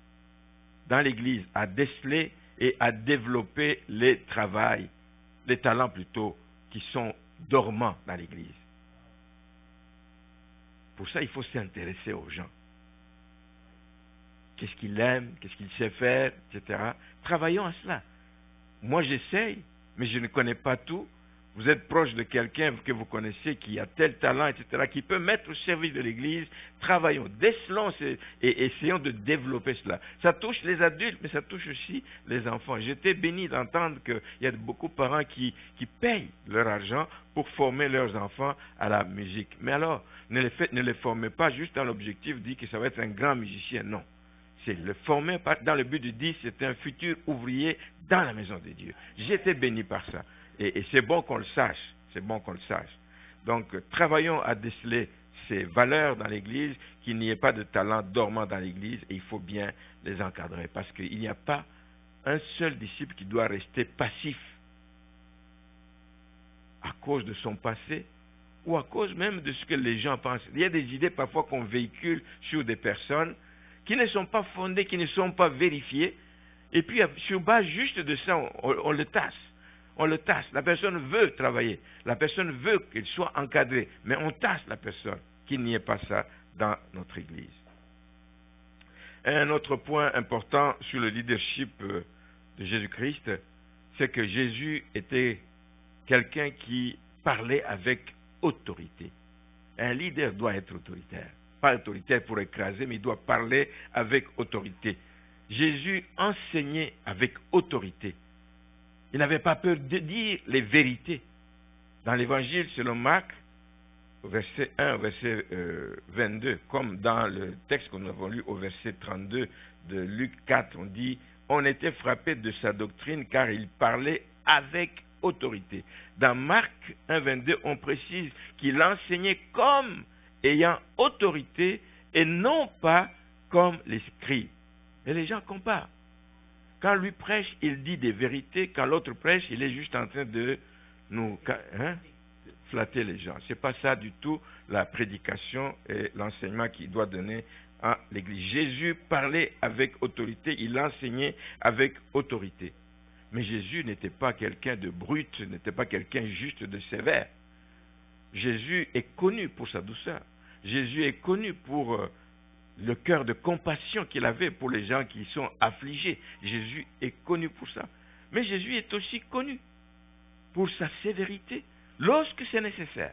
dans l'Église, à déceler et à développer les talents plutôt, qui sont dormants dans l'Église. Pour ça, il faut s'intéresser aux gens. Qu'est-ce qu'il aime, qu'est-ce qu'il sait faire, etc. Travaillons à cela. Moi, j'essaye, mais je ne connais pas tout. Vous êtes proche de quelqu'un que vous connaissez qui a tel talent, etc., qui peut mettre au service de l'Église. Travaillons, décelons et essayons de développer cela. Ça touche les adultes, mais ça touche aussi les enfants. J'étais béni d'entendre qu'il y a beaucoup de parents qui payent leur argent pour former leurs enfants à la musique. Mais alors, ne les formez pas juste dans l'objectif de dire que ça va être un grand musicien, non. C'est le former dans le but de dire que c'est un futur ouvrier dans la maison de Dieu. J'étais béni par ça. Et c'est bon qu'on le sache. C'est bon qu'on le sache. Donc, travaillons à déceler ces valeurs dans l'Église, qu'il n'y ait pas de talent dormant dans l'Église, et il faut bien les encadrer. Parce qu'il n'y a pas un seul disciple qui doit rester passif à cause de son passé, ou à cause même de ce que les gens pensent. Il y a des idées parfois qu'on véhicule sur des personnes qui ne sont pas fondées, qui ne sont pas vérifiées, et puis sur base juste de ça, on le tasse. On le tasse. La personne veut travailler. La personne veut qu'il soit encadré. Mais on tasse la personne. Qu'il n'y ait pas ça dans notre Église. Un autre point important sur le leadership de Jésus-Christ, c'est que Jésus était quelqu'un qui parlait avec autorité. Un leader doit être autoritaire. Pas autoritaire pour écraser, mais il doit parler avec autorité. Jésus enseignait avec autorité. Il n'avait pas peur de dire les vérités. Dans l'Évangile, selon Marc, au verset 1, au verset 22, comme dans le texte que nous avons lu au verset 32 de Luc 4, on dit « On était frappé de sa doctrine car il parlait avec autorité. » Dans Marc 1, 22, on précise qu'il enseignait comme ayant autorité et non pas comme les scribes. Et les gens comparent. Quand lui prêche, il dit des vérités. Quand l'autre prêche, il est juste en train de nous flatter les gens. Ce n'est pas ça du tout la prédication et l'enseignement qu'il doit donner à l'Église. Jésus parlait avec autorité, il enseignait avec autorité. Mais Jésus n'était pas quelqu'un de brut, n'était pas quelqu'un juste de sévère. Jésus est connu pour sa douceur. Jésus est connu pour le cœur de compassion qu'il avait pour les gens qui sont affligés. Jésus est connu pour ça. Mais Jésus est aussi connu pour sa sévérité lorsque c'est nécessaire.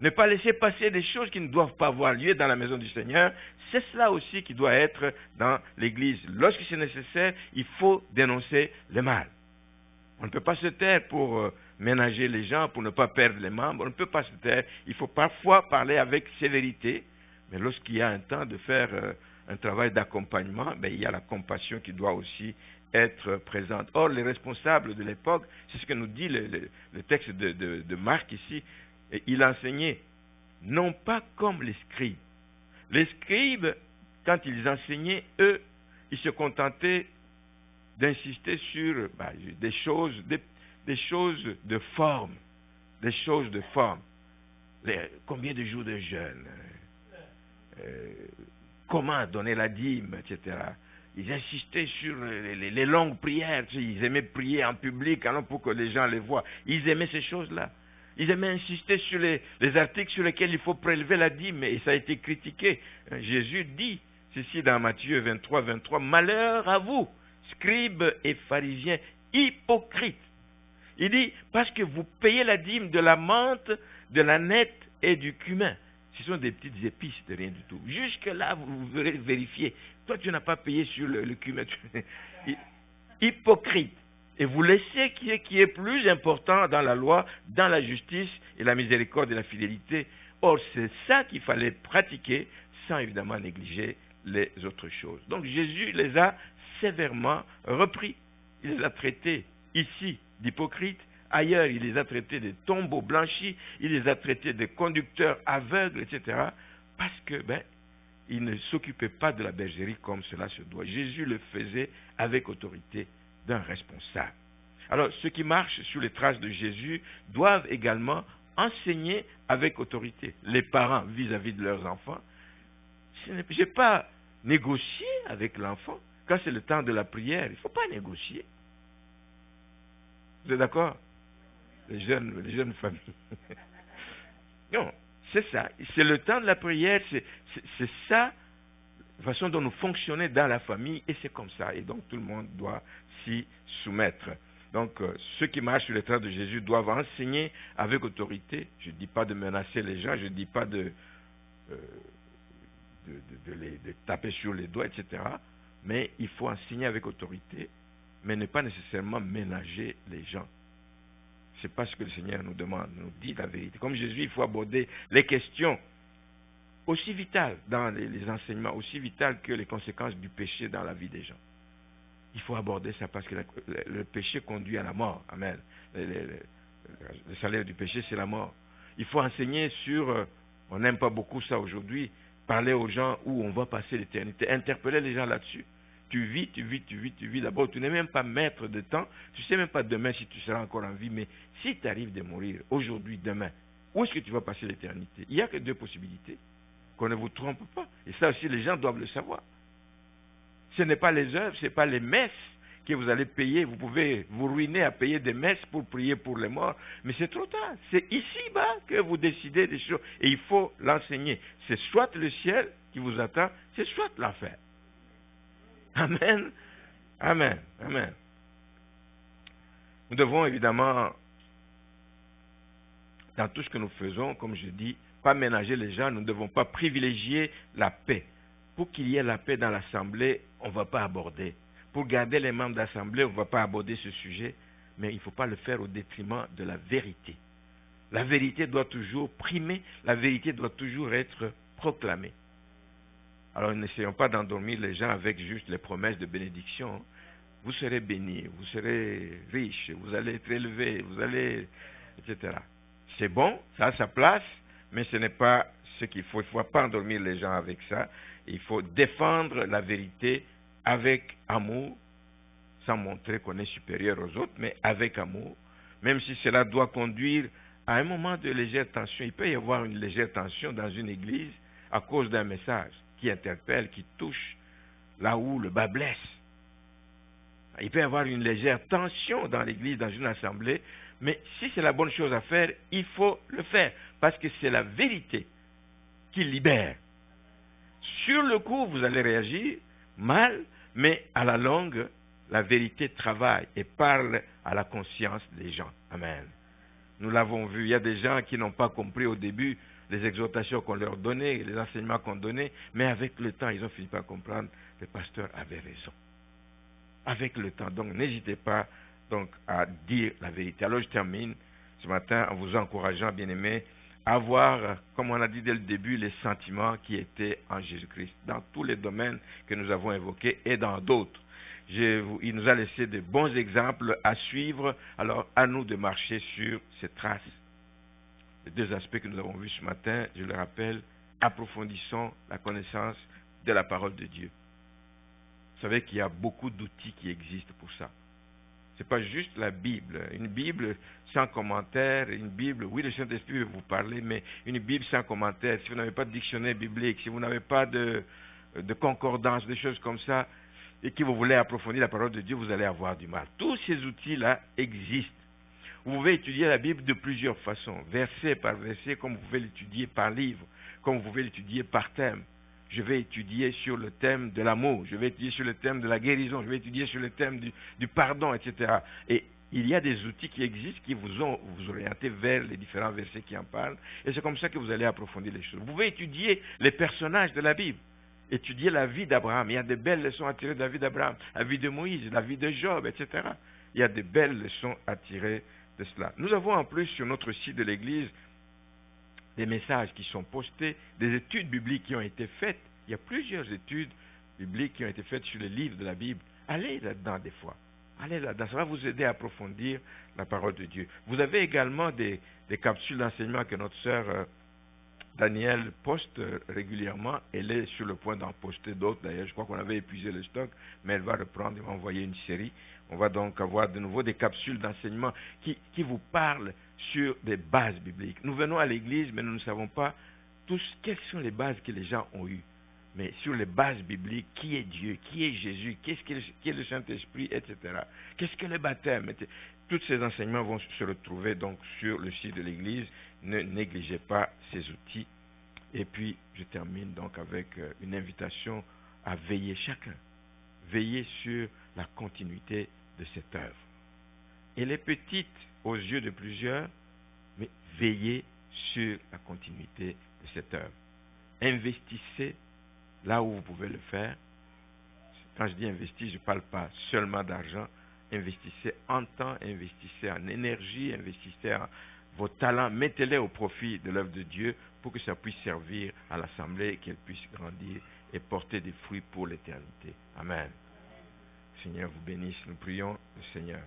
Ne pas laisser passer des choses qui ne doivent pas avoir lieu dans la maison du Seigneur, c'est cela aussi qui doit être dans l'Église. Lorsque c'est nécessaire, il faut dénoncer le mal. On ne peut pas se taire pour ménager les gens, pour ne pas perdre les membres. On ne peut pas se taire. Il faut parfois parler avec sévérité. Mais lorsqu'il y a un temps de faire un travail d'accompagnement, il y a la compassion qui doit aussi être présente. Or, les responsables de l'époque, c'est ce que nous dit le texte de Marc ici, et il enseignait non pas comme les scribes. Les scribes, quand ils enseignaient, eux, ils se contentaient d'insister sur des choses de forme. Des choses de forme. Combien de jours de jeûne, comment donner la dîme, etc. Ils insistaient sur les longues prières. Ils aimaient prier en public alors pour que les gens les voient. Ils aimaient ces choses-là. Ils aimaient insister sur les articles sur lesquels il faut prélever la dîme. Et ça a été critiqué. Jésus dit ceci dans Matthieu 23, 23. « Malheur à vous, scribes et pharisiens hypocrites. » Il dit, parce que vous payez la dîme de la menthe, de la nette et du cumin. Ce sont des petites épices de rien du tout. Jusque-là, vous verrez vérifier. Toi, tu n'as pas payé sur le cumin. Hypocrite. Et vous laissez qui est plus important dans la loi, dans la justice et la miséricorde et la fidélité. Or, c'est ça qu'il fallait pratiquer sans évidemment négliger les autres choses. Donc, Jésus les a sévèrement repris. Il les a traités ici d'hypocrites. Ailleurs, il les a traités de tombeaux blanchis, il les a traités de conducteurs aveugles, etc. Parce que, ils ne s'occupaient pas de la bergerie comme cela se doit. Jésus le faisait avec autorité d'un responsable. Alors, ceux qui marchent sur les traces de Jésus doivent également enseigner avec autorité. Les parents vis-à-vis de leurs enfants, je n'ai pas négocié avec l'enfant. Quand c'est le temps de la prière, il ne faut pas négocier. Vous êtes d'accord? Les jeunes familles. Non, c'est ça. C'est le temps de la prière, c'est ça, la façon dont nous fonctionnons dans la famille, et c'est comme ça. Et donc tout le monde doit s'y soumettre. Donc ceux qui marchent sur les traces de Jésus doivent enseigner avec autorité. Je ne dis pas de menacer les gens, je ne dis pas de les taper sur les doigts, etc. Mais il faut enseigner avec autorité, mais ne pas nécessairement ménager les gens. Ce n'est pas ce que le Seigneur nous demande, nous dit la vérité. Comme Jésus, il faut aborder les questions aussi vitales dans les enseignements, aussi vitales que les conséquences du péché dans la vie des gens. Il faut aborder ça parce que le péché conduit à la mort. Amen. Le salaire du péché, c'est la mort. Il faut enseigner sur, on n'aime pas beaucoup ça aujourd'hui, parler aux gens où on va passer l'éternité, interpeller les gens là-dessus. Tu vis d'abord, tu n'es même pas maître de temps, tu ne sais même pas demain si tu seras encore en vie, mais si tu arrives de mourir aujourd'hui, demain, où est-ce que tu vas passer l'éternité? Il n'y a que deux possibilités, qu'on ne vous trompe pas. Et ça aussi, les gens doivent le savoir. Ce n'est pas les œuvres, ce n'est pas les messes que vous allez payer. Vous pouvez vous ruiner à payer des messes pour prier pour les morts, mais c'est trop tard. C'est ici-bas que vous décidez des choses, et il faut l'enseigner. C'est soit le ciel qui vous attend, c'est soit l'enfer. Amen, amen, amen. Nous devons évidemment, dans tout ce que nous faisons, comme je dis, pas ménager les gens, nous ne devons pas privilégier la paix. Pour qu'il y ait la paix dans l'assemblée, on ne va pas aborder. Pour garder les membres d'assemblée, on ne va pas aborder ce sujet, mais il ne faut pas le faire au détriment de la vérité. La vérité doit toujours primer, la vérité doit toujours être proclamée. Alors n'essayons pas d'endormir les gens avec juste les promesses de bénédiction. Vous serez bénis, vous serez riches, vous allez être élevés, vous allez, etc. C'est bon, ça a sa place, mais ce n'est pas ce qu'il faut. Il ne faut pas endormir les gens avec ça. Il faut défendre la vérité avec amour, sans montrer qu'on est supérieur aux autres, mais avec amour. Même si cela doit conduire à un moment de légère tension. Il peut y avoir une légère tension dans une église à cause d'un message qui interpelle, qui touche là où le bas blesse. Il peut y avoir une légère tension dans l'église, dans une assemblée, mais si c'est la bonne chose à faire, il faut le faire, parce que c'est la vérité qui libère. Sur le coup, vous allez réagir mal, mais à la longue, la vérité travaille et parle à la conscience des gens. Amen. Nous l'avons vu, il y a des gens qui n'ont pas compris au début les exhortations qu'on leur donnait, les enseignements qu'on donnait, mais avec le temps, ils ont fini par comprendre que le pasteur avait raison. Avec le temps. Donc, n'hésitez pas donc, à dire la vérité. Alors, je termine ce matin en vous encourageant, bien-aimés, à avoir, comme on a dit dès le début, les sentiments qui étaient en Jésus-Christ, dans tous les domaines que nous avons évoqués et dans d'autres. Il nous a laissé de bons exemples à suivre, alors à nous de marcher sur ces traces. Les deux aspects que nous avons vus ce matin, je le rappelle, approfondissons la connaissance de la parole de Dieu. Vous savez qu'il y a beaucoup d'outils qui existent pour ça. Ce n'est pas juste la Bible. Une Bible sans commentaire, une Bible, oui, le Saint-Esprit veut vous parler, mais une Bible sans commentaire, si vous n'avez pas de dictionnaire biblique, si vous n'avez pas de concordance, des choses comme ça, et que vous voulez approfondir la parole de Dieu, vous allez avoir du mal. Tous ces outils-là existent. Vous pouvez étudier la Bible de plusieurs façons, verset par verset, comme vous pouvez l'étudier par livre, comme vous pouvez l'étudier par thème. Je vais étudier sur le thème de l'amour, je vais étudier sur le thème de la guérison, je vais étudier sur le thème du pardon, etc. Et il y a des outils qui existent qui vous orientez vers les différents versets qui en parlent, et c'est comme ça que vous allez approfondir les choses. Vous pouvez étudier les personnages de la Bible, étudier la vie d'Abraham. Il y a de belles leçons à tirer de la vie d'Abraham, la vie de Moïse, la vie de Job, etc. Il y a de belles leçons à tirer de cela. Nous avons en plus sur notre site de l'Église des messages qui sont postés, des études bibliques qui ont été faites. Il y a plusieurs études bibliques qui ont été faites sur les livres de la Bible. Allez là-dedans des fois. Allez là-dedans. Ça va vous aider à approfondir la parole de Dieu. Vous avez également des capsules d'enseignement que notre sœur Daniel poste régulièrement. Elle est sur le point d'en poster d'autres. D'ailleurs, je crois qu'on avait épuisé le stock, mais elle va reprendre et va envoyer une série. On va donc avoir de nouveau des capsules d'enseignement qui vous parlent sur des bases bibliques. Nous venons à l'église, mais nous ne savons pas tous quelles sont les bases que les gens ont eues. Mais sur les bases bibliques, qui est Dieu, qui est Jésus, qui est le Saint-Esprit, etc. Qu'est-ce que le baptême? Tous ces enseignements vont se retrouver donc sur le site de l'église. Ne négligez pas ces outils. Et puis, je termine donc avec une invitation à veiller chacun. Veiller sur la continuité de cette œuvre. Elle est petite aux yeux de plusieurs, mais veillez sur la continuité de cette œuvre. Investissez là où vous pouvez le faire. Quand je dis investir, je ne parle pas seulement d'argent. Investissez en temps, investissez en énergie, investissez en vos talents, mettez-les au profit de l'œuvre de Dieu pour que ça puisse servir à l'Assemblée et qu'elle puisse grandir et porter des fruits pour l'éternité. Amen. Seigneur vous bénisse. Nous prions le Seigneur.